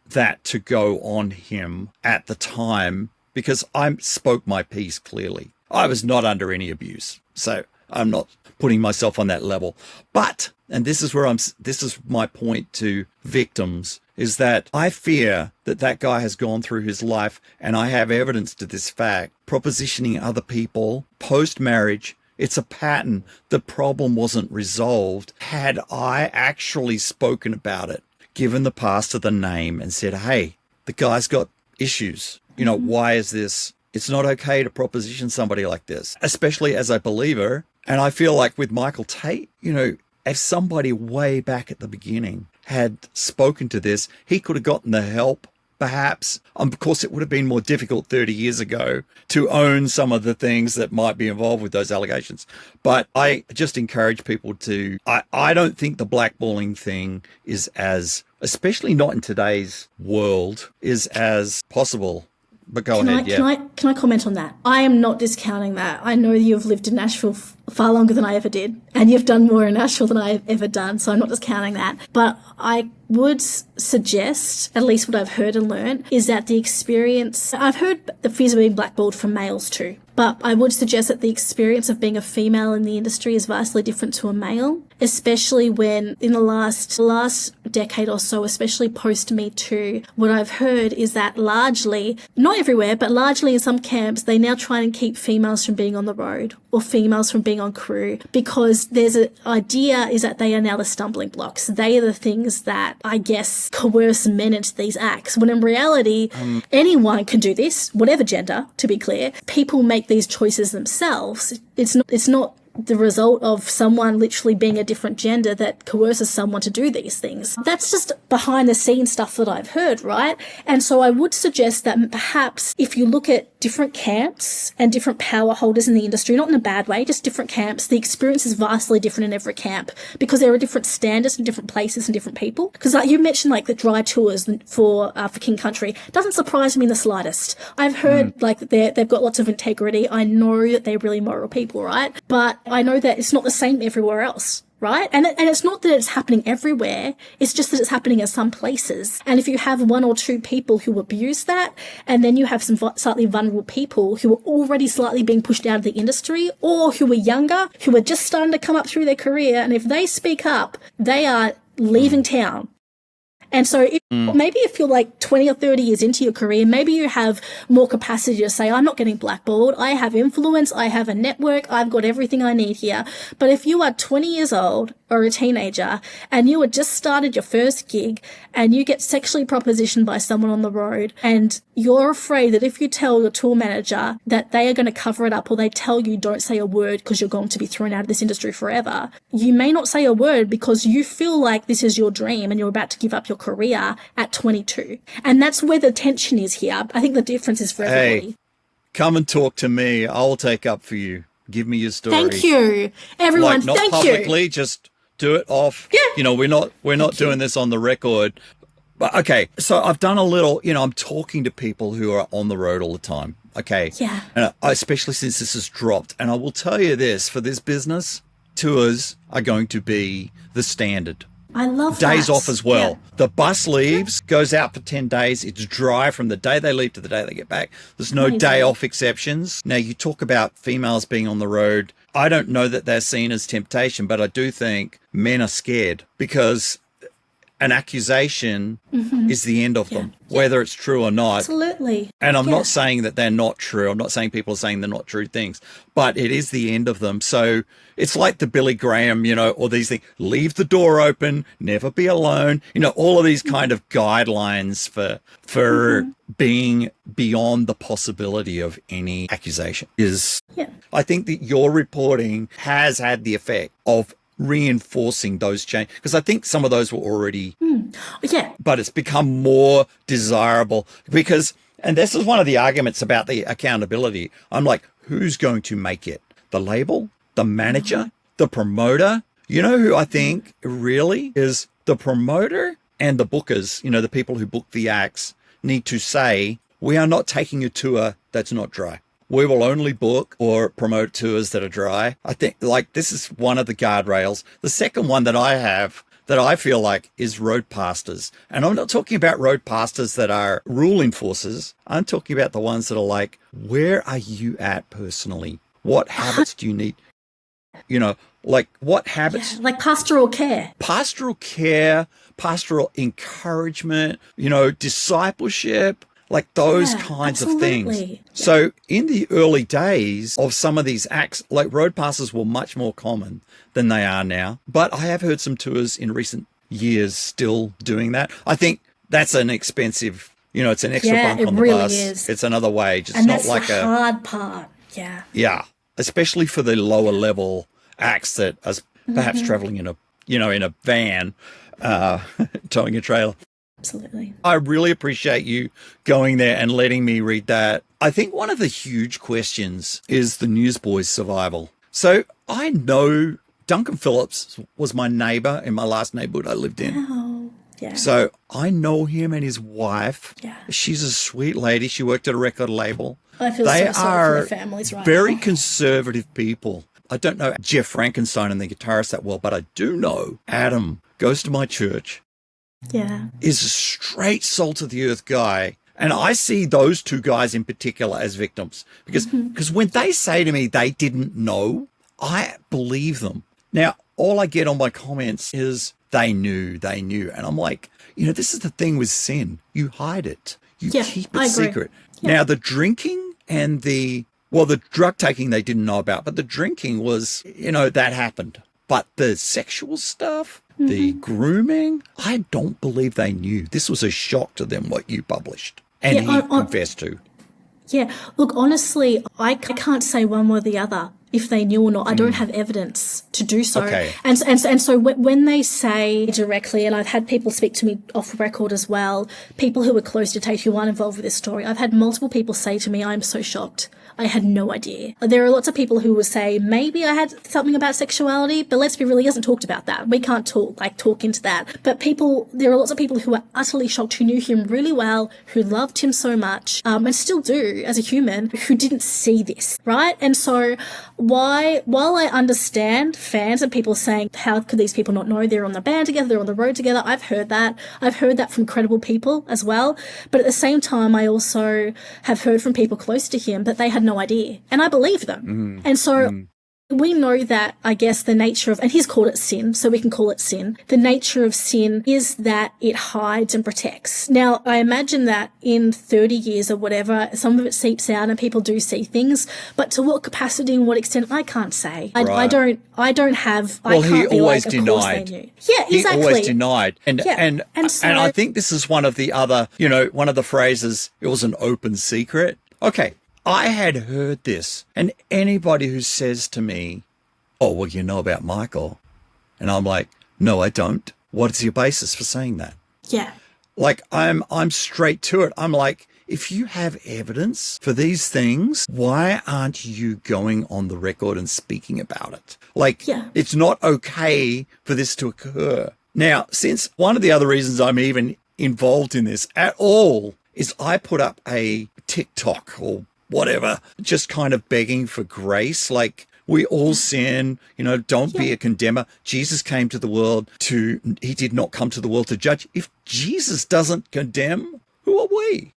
S1: that to go on him at the time, because I spoke my piece clearly. I was not under any abuse, so I'm not putting myself on that level. But, and this is my point to victims, is that I fear that guy has gone through his life, and I have evidence to this fact, propositioning other people post-marriage. It's a pattern. The problem wasn't resolved. Had I actually spoken about it, given the pastor the name and said, hey, the guy's got issues. Why is this? It's not okay to proposition somebody like this, especially as a believer. And I feel like with Michael Tait, if somebody way back at the beginning had spoken to this, he could have gotten the help, perhaps. Of course, it would have been more difficult 30 years ago to own some of the things that might be involved with those allegations. But I just encourage people I don't think the blackballing thing is especially not in today's world, is as possible. But go ahead,
S2: Can I comment on that? I am not discounting that. I know you've lived in Nashville far longer than I ever did, and you've done more in Nashville than I've ever done, so I'm not discounting that. But I would suggest, at least what I've heard and learned, is that the experience, I've heard the fears of being blackballed from males too, but I would suggest that the experience of being a female in the industry is vastly different to a male. especially when in the last decade or so, especially post Me Too, what I've heard is that largely, not everywhere, but largely in some camps, they now try and keep females from being on the road or females from being on crew, because there's an idea is that they are now the stumbling blocks. They are the things that, I guess, coerce men into these acts, when in reality, anyone can do this, whatever gender, to be clear. People make these choices themselves. It's not the result of someone literally being a different gender that coerces someone to do these things. That's just behind the scenes stuff that I've heard, right? And so I would suggest that perhaps if you look at different camps and different power holders in the industry, not in a bad way, just different camps, the experience is vastly different in every camp, because there are different standards in different places and different people. Because like you mentioned, like the dry tours for King Country, doesn't surprise me in the slightest. I've heard like they've got lots of integrity. I know that they're really moral people, right? But I know that it's not the same everywhere else, right? And it's not that it's happening everywhere. It's just that it's happening in some places. And if you have one or two people who abuse that, and then you have some slightly vulnerable people who are already slightly being pushed out of the industry, or who are younger, who are just starting to come up through their career, and if they speak up, they are leaving town. And so maybe if you're like 20 or 30 years into your career, maybe you have more capacity to say, I'm not getting blackballed. I have influence. I have a network. I've got everything I need here. But if you are 20 years old or a teenager and you had just started your first gig and you get sexually propositioned by someone on the road, and you're afraid that if you tell your tour manager that they are going to cover it up, or they tell you don't say a word because you're going to be thrown out of this industry forever, you may not say a word because you feel like this is your dream and you're about to give up your career at 22. And that's where the tension is here. I think the difference is for everybody.
S1: Hey, come and talk to me. I'll take up for you. Give me your story.
S2: Thank you, everyone.
S1: Like, not
S2: thank
S1: publicly,
S2: you.
S1: just do it off.
S2: Yeah.
S1: You know, we're not doing this on the record. But okay, so I've done a little, I'm talking to people who are on the road all the time. Okay.
S2: Yeah.
S1: And especially since this has dropped. And I will tell you this, for this business, tours are going to be the standard.
S2: I love
S1: days
S2: that.
S1: off as well.
S2: Yeah.
S1: The bus leaves, goes out for 10 days. It's dry from the day they leave to the day they get back. There's no day off exceptions. Now, you talk about females being on the road. I don't know that they're seen as temptation, but I do think men are scared because an accusation is the end of them, whether it's true or not.
S2: Absolutely.
S1: And I'm not saying that they're not true. I'm not saying people are saying they're not true things, but it is the end of them. So it's like the Billy Graham, or these things, leave the door open, never be alone, all of these kind of guidelines for being beyond the possibility of any accusation is, I think that your reporting has had the effect of reinforcing those changes, because I think some of those were already, but it's become more desirable because, and this is one of the arguments about the accountability. I'm like, who's going to make it? The label, the manager, the promoter? You know who I think really is the promoter and the bookers, the people who book the acts need to say, we are not taking a tour that's not dry. We will only book or promote tours that are dry. I think this is one of the guardrails. The second one that I have that I feel like is road pastors. And I'm not talking about road pastors that are rule enforcers. I'm talking about the ones that are like, where are you at personally? What habits do you need? What habits?
S2: Yeah, like pastoral care.
S1: Pastoral care, pastoral encouragement, discipleship. Like those kinds of things. Yeah. So in the early days of some of these acts, like road passes were much more common than they are now. But I have heard some tours in recent years still doing that. I think that's an expensive, it's an extra bunk on the
S2: really
S1: bus.
S2: Is.
S1: It's another wage. It's
S2: and
S1: not
S2: that's
S1: like
S2: the hard part. Yeah.
S1: Yeah. Especially for the lower level acts that are perhaps traveling in a van, towing a trailer.
S2: Absolutely.
S1: I really appreciate you going there and letting me read that. I think one of the huge questions is the Newsboys' survival. So I know Duncan Phillips was my neighbour in my last neighbourhood I lived in.
S2: Oh, yeah.
S1: So I know him and his wife.
S2: Yeah.
S1: She's a sweet lady. She worked at a record label.
S2: I feel so sorry for their families right
S1: very
S2: now.
S1: Conservative people. I don't know Jeff Frankenstein and the guitarist that well, but I do know Adam goes to my church.
S2: Yeah.
S1: Is a straight salt of the earth guy. And I see those two guys in particular as victims because when they say to me they didn't know, I believe them. Now, all I get on my comments is they knew. And I'm like, this is the thing with sin. You hide it. You keep it secret. Yeah. Now, the drinking and the drug taking they didn't know about, but the drinking was, that happened. But the sexual stuff, the grooming, I don't believe they knew. This was a shock to them what you published. And he confessed to.
S2: Yeah. Look, honestly, I can't say one way or the other if they knew or not. I don't have evidence to do so.
S1: Okay.
S2: And so when they say directly, and I've had people speak to me off record as well, people who were close to Tait who aren't involved with this story, I've had multiple people say to me, I'm so shocked. I had no idea. There are lots of people who will say, maybe I had something about sexuality, but let's be real, he hasn't talked about that. We can't talk into that. But there are lots of people who are utterly shocked, who knew him really well, who loved him so much, and still do as a human, who didn't see this, right? And so while I understand fans and people saying, how could these people not know they're on the band together, they're on the road together? I've heard that. I've heard that from credible people as well. But at the same time, I also have heard from people close to him that they had no idea. And I believe them. And so we know that, I guess, the nature of, and he's called it sin, so we can call it sin. The nature of sin is that it hides and protects. Now, I imagine that in 30 years or whatever, some of it seeps out and people do see things, but to what capacity and what extent, I can't say.
S1: Right.
S2: I don't have,
S1: well,
S2: I can't
S1: he
S2: be
S1: always
S2: like,
S1: denied.
S2: Of course they knew. Yeah, exactly.
S1: He always denied. And
S2: so,
S1: I think this is one of the other, one of the phrases, it was an open secret. Okay. I had heard this, and anybody who says to me, oh, well, you know about Michael, and I'm like, no, I don't. What is your basis for saying that?
S2: Yeah.
S1: Like, I'm straight to it. I'm like, if you have evidence for these things, why aren't you going on the record and speaking about it? Like, It's not okay for this to occur. Now, since one of the other reasons I'm even involved in this at all is I put up a TikTok or whatever, just kind of begging for grace. Like, we all sin, don't be a condemner. Jesus came to the world he did not come to the world to judge. If Jesus doesn't condemn, who are we?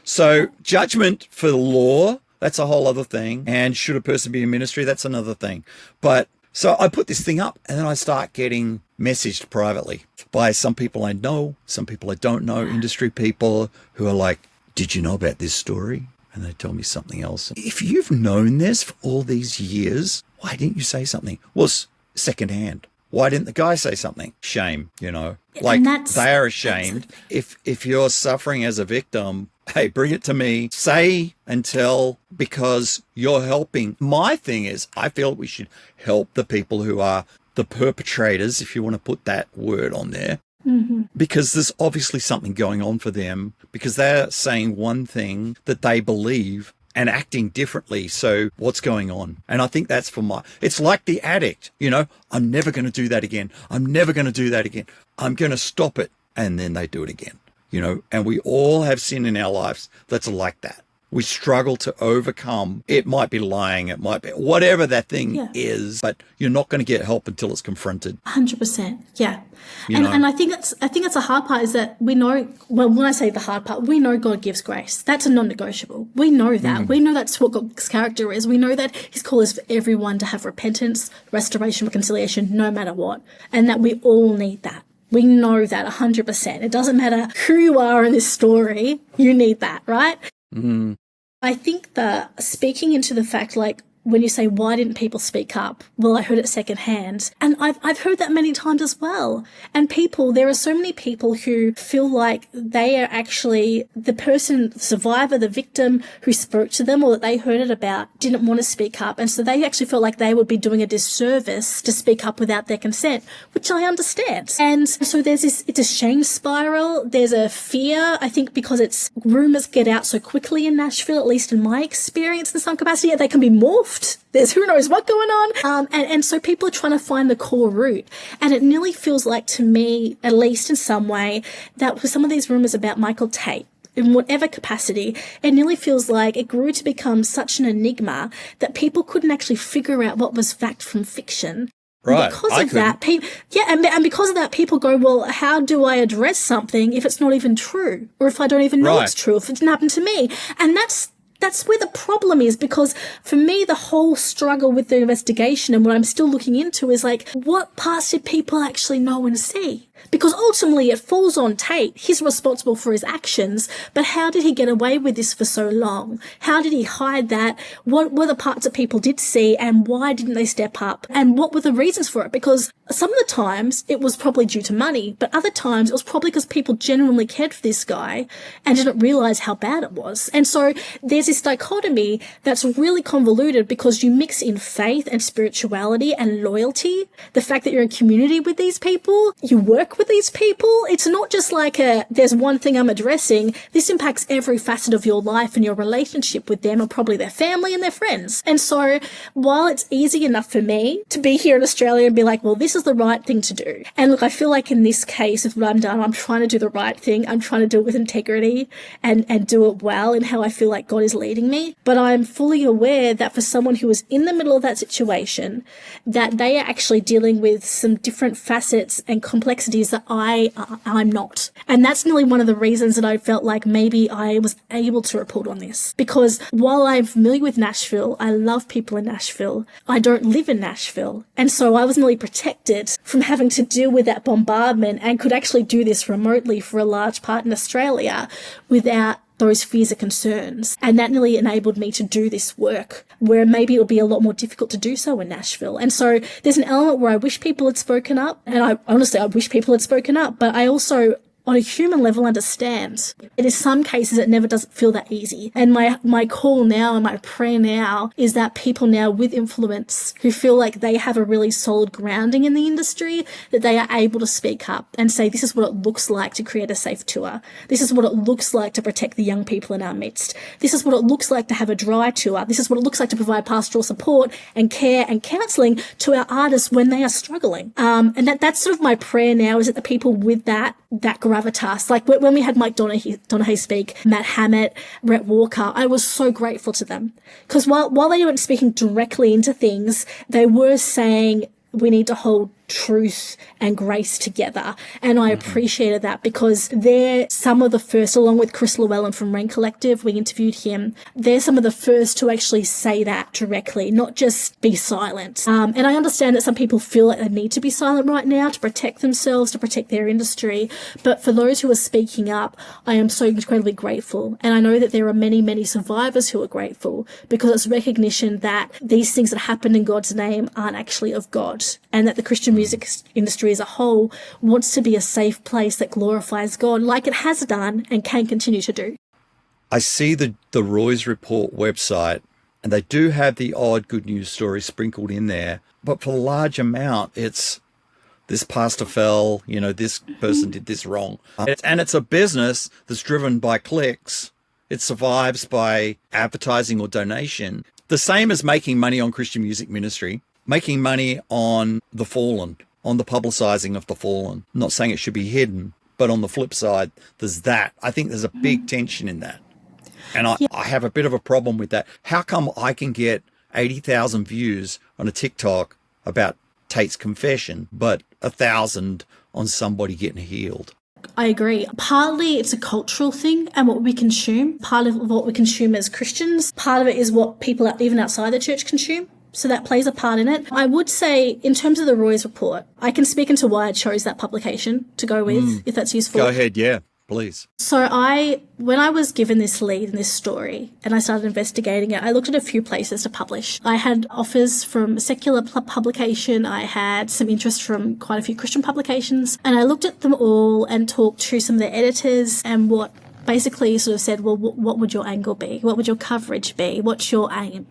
S1: So judgment for the law, that's a whole other thing. And should a person be in ministry, that's another thing. But so I put this thing up and then I start getting messaged privately by some people I know, some people I don't know, industry people who are like, did you know about this story? And they tell me something else. If you've known this for all these years, why didn't you say something? Well, secondhand. Why didn't the guy say something? Shame, Like, they are ashamed. If you're suffering as a victim, hey, bring it to me. Say and tell, because you're helping. My thing is, I feel we should help the people who are the perpetrators, if you want to put that word on there. Because there's obviously something going on for them, because they're saying one thing that they believe and acting differently. So what's going on? And I think that's it's like the addict, I'm never going to do that again. I'm never going to do that again. I'm going to stop it. And then they do it again, and we all have sin in our lives that's like that. We struggle to overcome. It might be lying. It might be whatever that thing is, but you're not going to get help until it's confronted.
S2: 100%. Yeah. And I think that's the hard part is that we know, well, when I say the hard part, we know God gives grace. That's a non-negotiable. We know that. We know that's what God's character is. We know that his call is for everyone to have repentance, restoration, reconciliation, no matter what. And that we all need that. We know that 100%. It doesn't matter who you are in this story. You need that, right? I think that speaking into the fact, like, when you say, why didn't people speak up? Well, I heard it secondhand. And I've heard that many times as well. And there are so many people who feel like they are actually the person, the survivor, the victim who spoke to them or that they heard it about didn't want to speak up. And so they actually felt like they would be doing a disservice to speak up without their consent, which I understand. And so it's a shame spiral. There's a fear, I think, because rumors get out so quickly in Nashville, at least in my experience in some capacity. They can be morphed. There's who knows what going on. And so people are trying to find the core root. And it nearly feels like to me, at least in some way, that with some of these rumors about Michael Tait, in whatever capacity, it nearly feels like it grew to become such an enigma that people couldn't actually figure out what was fact from fiction.
S1: Right.
S2: Because of that, and because of that, people go, well, how do I address something if it's not even true? Or if I don't even know it's true, if it didn't happen to me? And that's That's where the problem is, because for me, the whole struggle with the investigation and what I'm still looking into is like, what parts did people actually know and see? Because ultimately it falls on Tait. He's responsible for his actions, but how did he get away with this for so long? How did he hide that? What were the parts that people did see, and why didn't they step up? And what were the reasons for it? Because some of the times it was probably due to money, but other times it was probably because people genuinely cared for this guy and didn't realize how bad it was. And so there's this dichotomy that's really convoluted, because you mix in faith and spirituality and loyalty, the fact that you're in community with these people, you work with these people. It's not just like there's one thing I'm addressing. This impacts every facet of your life and your relationship with them, and probably their family and their friends. And so while it's easy enough for me to be here in Australia and be like, well, this is the right thing to do. And look, I feel like in this case, with what I'm done, I'm trying to do the right thing. I'm trying to do it with integrity and do it well in how I feel like God is leading me. But I'm fully aware that for someone who is in the middle of that situation, that they are actually dealing with some different facets and complexities that I'm not. And that's nearly one of the reasons that I felt like maybe I was able to report on this. Because while I'm familiar with Nashville, I love people in Nashville, I don't live in Nashville. And so I was nearly protected from having to deal with that bombardment, and could actually do this remotely for a large part in Australia without those fears or concerns. And that nearly enabled me to do this work, where maybe it would be a lot more difficult to do so in Nashville. And so there's an element where I wish people had spoken up, and I wish people had spoken up, but I also, on a human level, understand. In some cases, it never does feel that easy. And my call now and my prayer now is that people now with influence who feel like they have a really solid grounding in the industry, that they are able to speak up and say, this is what it looks like to create a safe tour. This is what it looks like to protect the young people in our midst. This is what it looks like to have a dry tour. This is what it looks like to provide pastoral support and care and counselling to our artists when they are struggling. And that's sort of my prayer now, is that the people with that gravitas, like when we had Mike Donaghy speak, Matt Hammett, Rhett Walker, I was so grateful to them, because while they weren't speaking directly into things, they were saying we need to hold truth and grace together. And I appreciated that, because they're some of the first, along with Chris Llewellyn from Rain Collective, we interviewed him, they're some of the first to actually say that directly, not just be silent. And I understand that some people feel like they need to be silent right now to protect themselves, to protect their industry. But for those who are speaking up, I am so incredibly grateful. And I know that there are many, many survivors who are grateful, because it's recognition that these things that happened in God's name aren't actually of God, and that the Christian music industry as a whole wants to be a safe place that glorifies God, like it has done and can continue to do.
S1: I see the Roy's Report website, and they do have the odd good news story sprinkled in there, but for a large amount, it's this pastor fell, this person did this wrong. And it's a business that's driven by clicks. It survives by advertising or donation. The same as making money on Christian music ministry, making money on the fallen, on the publicizing of the fallen. I'm not saying it should be hidden, but on the flip side, there's that. I think there's a big tension in that. And I have a bit of a problem with that. How come I can get 80,000 views on a TikTok about Tait's confession, but 1,000 on somebody getting healed?
S2: I agree. Partly it's a cultural thing and what we consume. Part of what we consume as Christians, part of it is what people even outside the church consume. So that plays a part in it. I would say, in terms of the Roy's Report, I can speak into why I chose that publication to go with, if that's useful.
S1: Go ahead, yeah, please.
S2: So when I was given this lead in this story and I started investigating it, I looked at a few places to publish. I had offers from a secular publication. I had some interest from quite a few Christian publications. And I looked at them all and talked to some of the editors, and what basically sort of said, well, what would your angle be? What would your coverage be? What's your aim?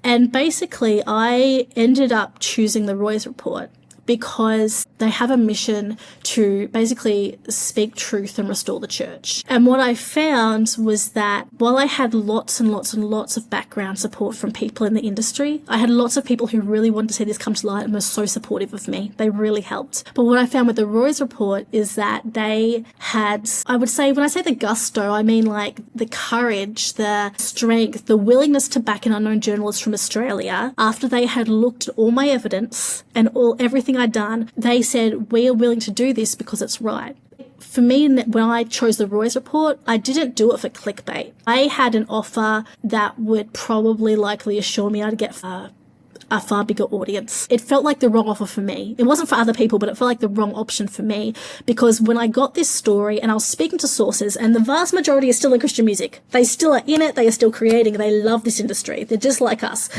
S2: And basically I ended up choosing the Roy's Report because they have a mission to basically speak truth and restore the church. And what I found was that while I had lots and lots and lots of background support from people in the industry, I had lots of people who really wanted to see this come to light and were so supportive of me. They really helped. But what I found with the Roy's Report is that they had, I would say, when I say the gusto, I mean like the courage, the strength, the willingness to back an unknown journalist from Australia after they had looked at all my evidence and everything I'd done. They said, we are willing to do this because it's right. for me, when I chose the Roy's report, I didn't do it for clickbait. I had an offer that would probably likely assure me I'd get a far bigger audience. It felt like the wrong offer for me. It wasn't for other people, but it felt like the wrong option for me, because when I got this story and I was speaking to sources, and the vast majority is still in Christian music. They still are in it. They are still creating. They love this industry. They're just like us.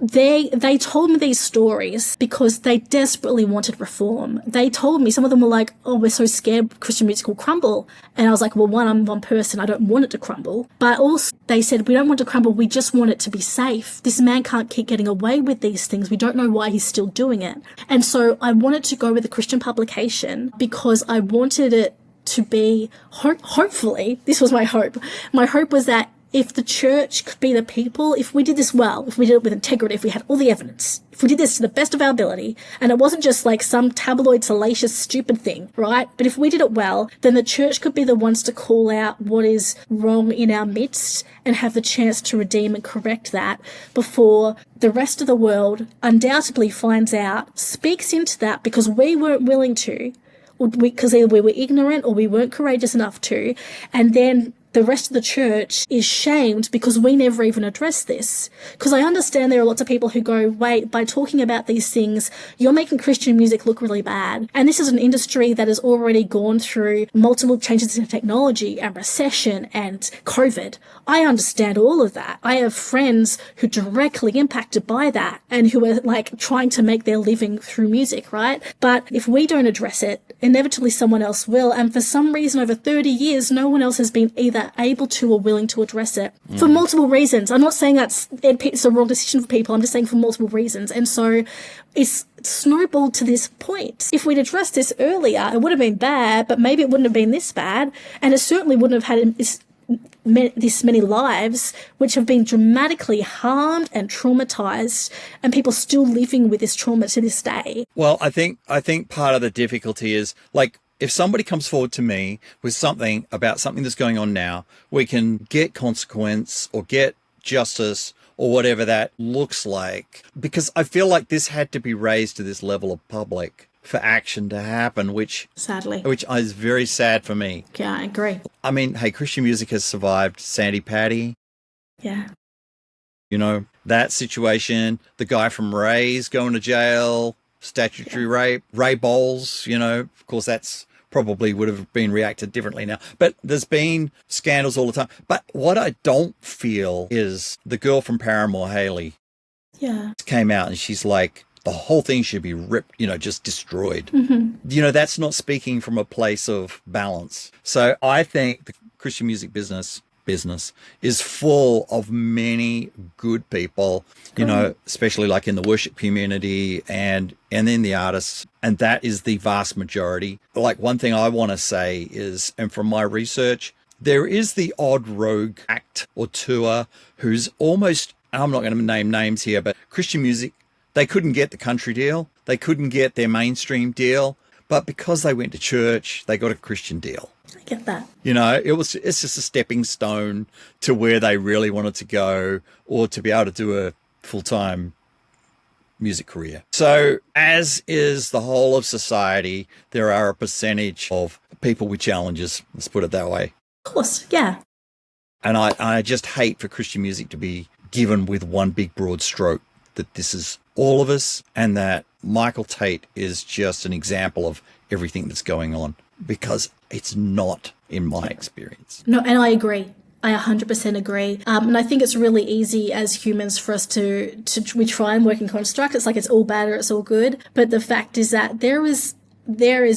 S2: They told me these stories because they desperately wanted reform. They told me, some of them were like, oh, we're so scared Christian music will crumble. And I was like, well, one, I'm one person. I don't want it to crumble. But also they said, we don't want it to crumble. We just want it to be safe. This man can't keep getting away with these things. We don't know why he's still doing it. And so I wanted to go with a Christian publication because I wanted it to be, hopefully, this was my hope. My hope was that if the church could be the people, if we did this well, if we did it with integrity, if we had all the evidence, if we did this to the best of our ability, and it wasn't just like some tabloid, salacious, stupid thing, right? But if we did it well, then the church could be the ones to call out what is wrong in our midst and have the chance to redeem and correct that before the rest of the world undoubtedly finds out, speaks into that because we weren't willing to, or because either we were ignorant or we weren't courageous enough to, and then the rest of the church is shamed because we never even addressed this. Because I understand there are lots of people who go, wait, by talking about these things, you're making Christian music look really bad. And this is an industry that has already gone through multiple changes in technology and recession and COVID. I understand all of that. I have friends who are directly impacted by that and who are like trying to make their living through music, right? But if we don't address it, inevitably someone else will. And for some reason over 30 years, no one else has been either able to or willing to address it for multiple reasons. I'm not saying it's a wrong decision for people. I'm just saying for multiple reasons. And so it's snowballed to this point. If we'd addressed this earlier, it would have been bad, but maybe it wouldn't have been this bad. And it certainly wouldn't have had this many lives which have been dramatically harmed and traumatized, and people still living with this trauma to this day.
S1: Well, I think part of the difficulty is, like, if somebody comes forward to me with something about something that's going on now, we can get consequence or get justice or whatever that looks like, because I feel like this had to be raised to this level of public for action to happen, which is very sad for me.
S2: Yeah, I agree.
S1: I mean, hey, Christian music has survived Sandy Patty.
S2: Yeah.
S1: You know, that situation, the guy from Ray's going to jail, statutory rape, Ray Bowles, you know, of course that's probably would have been reacted differently now. But there's been scandals all the time. But what I don't feel is the girl from Paramore, Haley, came out and she's like, the whole thing should be ripped, you know, just destroyed.
S2: Mm-hmm.
S1: You know, that's not speaking from a place of balance. So I think the Christian music business is full of many good people, you know, especially like in the worship community and in the artists. And that is the vast majority. Like, one thing I want to say is, and from my research, there is the odd rogue act or tour who's almost, I'm not going to name names here, but Christian music, they couldn't get the country deal. They couldn't get their mainstream deal. But because they went to church, they got a Christian deal.
S2: I get that.
S1: You know, it's just a stepping stone to where they really wanted to go, or to be able to do a full-time music career. So, as is the whole of society, there are a percentage of people with challenges, let's put it that way.
S2: Of course, yeah.
S1: And I just hate for Christian music to be given with one big broad stroke, that this is all of us, and that Michael Tait is just an example of everything that's going on, because it's not, in my experience.
S2: No, and I agree. I 100% agree. And I think it's really easy as humans for us we try and work in construct. It's like it's all bad or it's all good. But the fact is that there is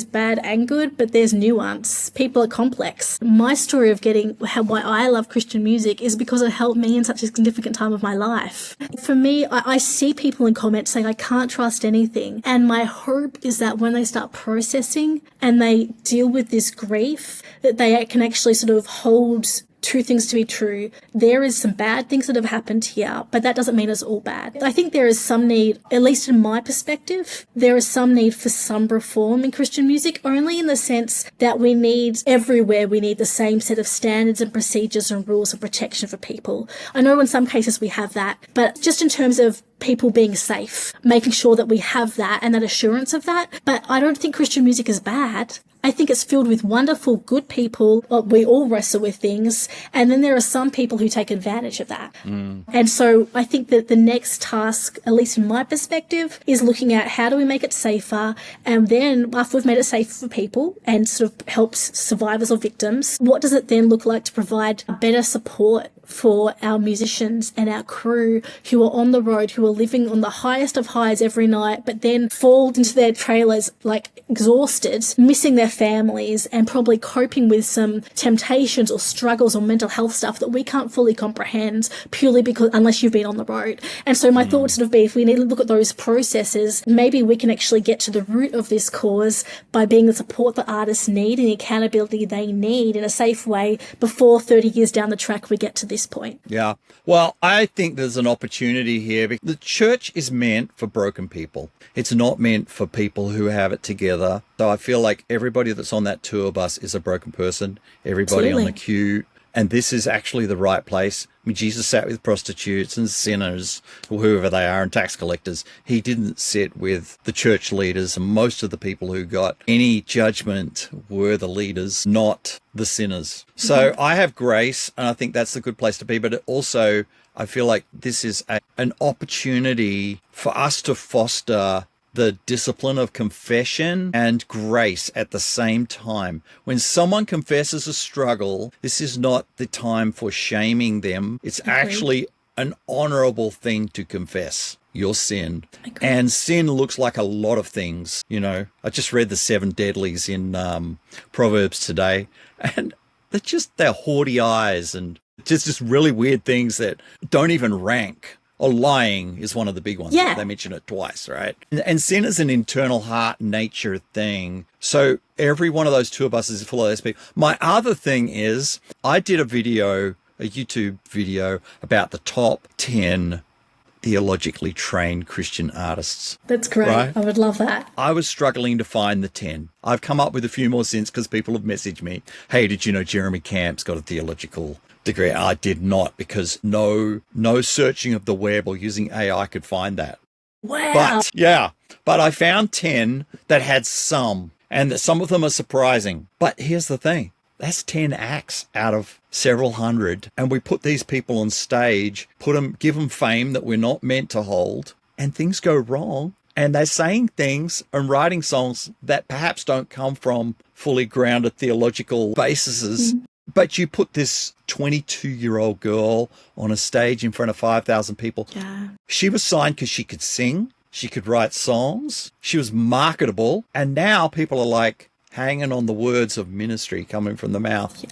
S2: bad and good, but there's nuance. People are complex. My story of why I love Christian music is because it helped me in such a significant time of my life. For me, I see people in comments saying, I can't trust anything. And my hope is that when they start processing and they deal with this grief, that they can actually sort of hold two things to be true. There is some bad things that have happened here, but that doesn't mean it's all bad. I think there is some need, at least in my perspective, there is some need for some reform in Christian music, only in the sense that we need the same set of standards and procedures and rules of protection for people. I know in some cases we have that, but just in terms of people being safe, making sure that we have that and that assurance of that. But I don't think Christian music is bad. I think it's filled with wonderful, good people. We all wrestle with things. And then there are some people who take advantage of that. And so I think that the next task, at least from my perspective, is looking at how do we make it safer? And then after we've made it safe for people and sort of helps survivors or victims, what does it then look like to provide better support for our musicians and our crew who are on the road, who are living on the highest of highs every night, but then fall into their trailers like exhausted, missing their families and probably coping with some temptations or struggles or mental health stuff that we can't fully comprehend purely because unless you've been on the road. And so my thought would sort of be, if we need to look at those processes, maybe we can actually get to the root of this cause by being the support that artists need and the accountability they need in a safe way before 30 years down the track we get to this point.
S1: Yeah. Well, I think there's an opportunity here. The church is meant for broken people. It's not meant for people who have it together. So I feel like everybody that's on that tour bus is a broken person. Everybody on the queue. And this is actually the right place. I mean, Jesus sat with prostitutes and sinners, or whoever they are, and tax collectors. He didn't sit with the church leaders, and most of the people who got any judgment were the leaders, not the sinners. So I have grace, and I think that's a good place to be. But also, I feel like this is an opportunity for us to foster the discipline of confession and grace at the same time. When someone confesses a struggle, this is not the time for shaming them. It's actually an honorable thing to confess your sin. And sin looks like a lot of things. You know, I just read the 7 deadlies in Proverbs today, and they're haughty eyes and just really weird things that don't even rank. Or lying is one of the big ones.
S2: Yeah.
S1: They mention it twice, right? And sin is an internal heart nature thing. So every one of those tour buses is full of those people. My other thing is I did a YouTube video about the top 10 theologically trained Christian artists.
S2: That's great. Right? I would love that.
S1: I was struggling to find the 10. I've come up with a few more since because people have messaged me, hey, did you know Jeremy Camp's got a theological degree? I did not, because no searching of the web or using AI could find that.
S2: Wow.
S1: But I found 10 that had some, and that some of them are surprising. But here's the thing. That's 10 acts out of several hundred. And we put these people on stage, give them fame that we're not meant to hold, and things go wrong. And they're saying things and writing songs that perhaps don't come from fully grounded theological bases. But you put this 22-year-old girl on a stage in front of 5,000 people.
S2: Yeah.
S1: She was signed because she could sing. She could write songs. She was marketable. And now people are like hanging on the words of ministry coming from the mouth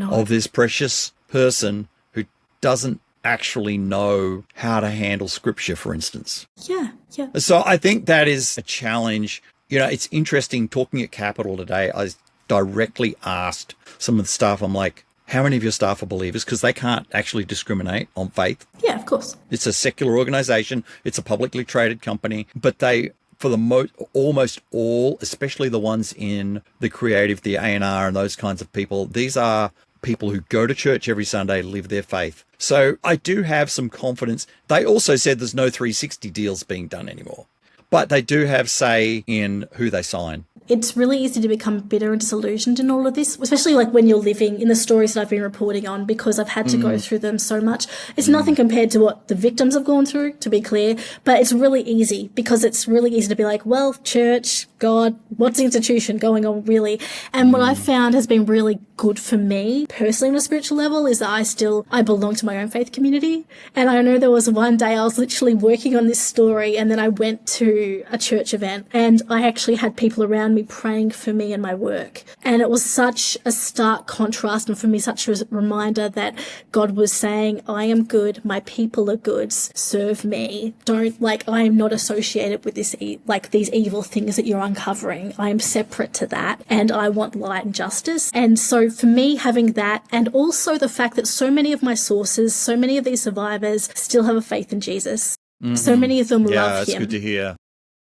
S1: of this precious person who doesn't actually know how to handle scripture, for instance.
S2: Yeah.
S1: So I think that is a challenge. You know, it's interesting talking at Capitol today. I directly asked some of the staff, I'm like, how many of your staff are believers? Because they can't actually discriminate on faith.
S2: Yeah, of course.
S1: It's a secular organization. It's a publicly traded company. But they, for the almost all, especially the ones in the creative, the A&R and those kinds of people, these are people who go to church every Sunday, live their faith. So I do have some confidence. They also said there's no 360 deals being done anymore. But they do have say in who they sign.
S2: It's really easy to become bitter and disillusioned in all of this, especially like when you're living in the stories that I've been reporting on, because I've had to go through them so much. It's nothing compared to what the victims have gone through, to be clear, but it's really easy because it's really easy to be like, well, church, God, what's the institution going on really? And what I've found has been really good for me personally on a spiritual level is that I belong to my own faith community. And I know there was one day I was literally working on this story and then I went to a church event and I actually had people around me praying for me and my work. And it was such a stark contrast and for me such a reminder that God was saying, I am good, my people are good, serve me. I am not associated with this, these evil things that you're uncovering. I am separate to that and I want light and justice. And so for me, having that and also the fact that so many of my sources, so many of these survivors still have a faith in Jesus. So many of them love him.
S1: Yeah, that's good to hear.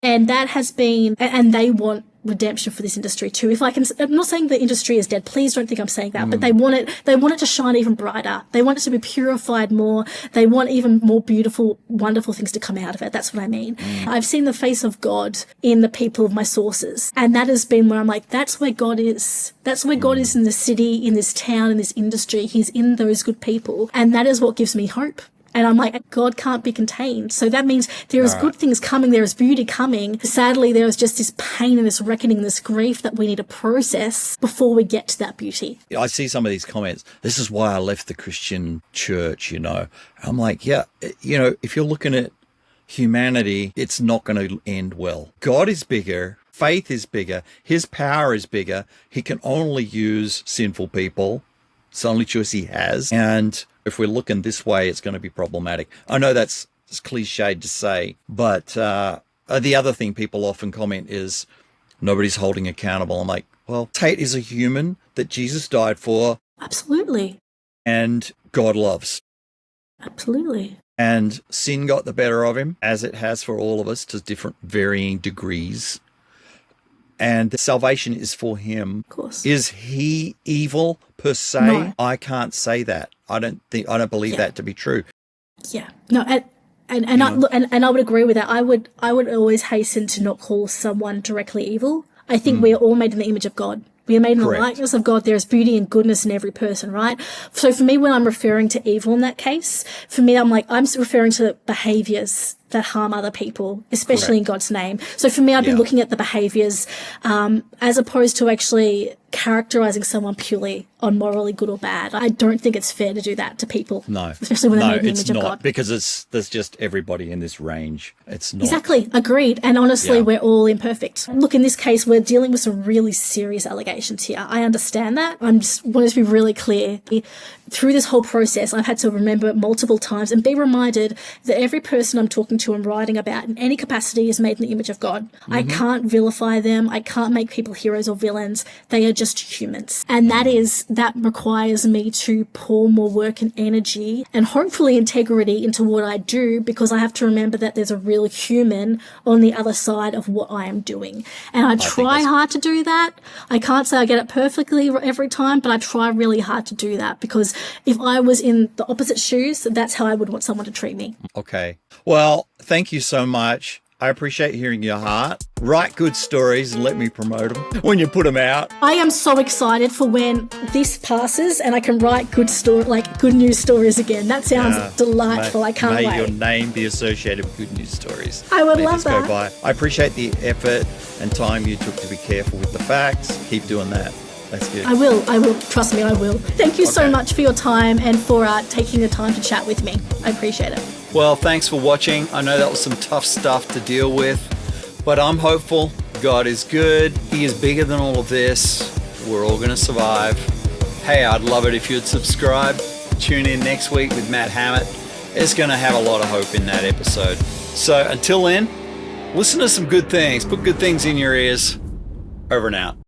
S2: And that has been, and they want redemption for this industry too. If I can, I'm not saying the industry is dead. Please don't think I'm saying that, but they want it to shine even brighter. They want it to be purified more. They want even more beautiful, wonderful things to come out of it. That's what I mean. I've seen the face of God in the people of my sources. And that has been where I'm like, that's where God is. That's where God is in the city, in this town, in this industry. He's in those good people. And that is what gives me hope. And I'm like, God can't be contained. So that means there is good things coming. There is beauty coming. Sadly, there is just this pain and this reckoning, this grief that we need to process before we get to that beauty.
S3: I see some of these comments. This is why I left the Christian church, I'm like, yeah, if you're looking at humanity, it's not going to end well. God is bigger. Faith is bigger. His power is bigger. He can only use sinful people. It's the only choice he has. And if we're looking this way, it's going to be problematic. I know it's cliched to say, but the other thing people often comment is nobody's holding accountable. I'm like, well, Tait is a human that Jesus died for.
S2: Absolutely.
S3: And God loves.
S2: Absolutely.
S3: And sin got the better of him, as it has for all of us to different varying degrees. And the salvation is for him.
S2: Of course.
S3: Is he evil per se?
S2: No.
S3: I can't say that. I don't believe that to be true.
S2: Yeah. No, and I would agree with that. I would always hasten to not call someone directly evil. I think we are all made in the image of God. We are made in the likeness of God. There is beauty and goodness in every person, right? So for me, when I'm referring to evil in that case, for me, I'm referring to behaviors that harm other people, especially in God's name. So for me, I'd be looking at the behaviors as opposed to actually characterizing someone purely on morally good or bad. I don't think it's fair to do that to people.
S3: No.
S2: Especially when they're made in the image of God.
S3: Because there's just everybody in this range. It's not.
S2: Exactly. Agreed. And honestly, we're all imperfect. Look, in this case, we're dealing with some really serious allegations here. I understand that. I just wanted to be really clear. Through this whole process, I've had to remember multiple times and be reminded that every person I'm talking to and writing about in any capacity is made in the image of God. I can't vilify them. I can't make people heroes or villains. They are just humans. And that requires me to pour more work and energy and hopefully integrity into what I do, because I have to remember that there's a real human on the other side of what I am doing. And I try hard to do that. I can't say I get it perfectly every time, but I try really hard to do that, because if I was in the opposite shoes, that's how I would want someone to treat me.
S3: Okay. Well, thank you so much. I appreciate hearing your heart. Write good stories and let me promote them when you put them out.
S2: I am so excited for when this passes and I can write good news stories again. That sounds delightful. I can't wait.
S3: May your name be associated with good news stories.
S2: I would love that.
S3: Go by. I appreciate the effort and time you took to be careful with the facts. Keep doing that. That's good.
S2: I will. Trust me, I will. Thank you so much for your time and for taking the time to chat with me. I appreciate it.
S1: Well, thanks for watching. I know that was some tough stuff to deal with, but I'm hopeful. God is good. He is bigger than all of this. We're all going to survive. Hey, I'd love it if you'd subscribe. Tune in next week with Matt Hammett. It's going to have a lot of hope in that episode. So until then, listen to some good things. Put good things in your ears. Over and out.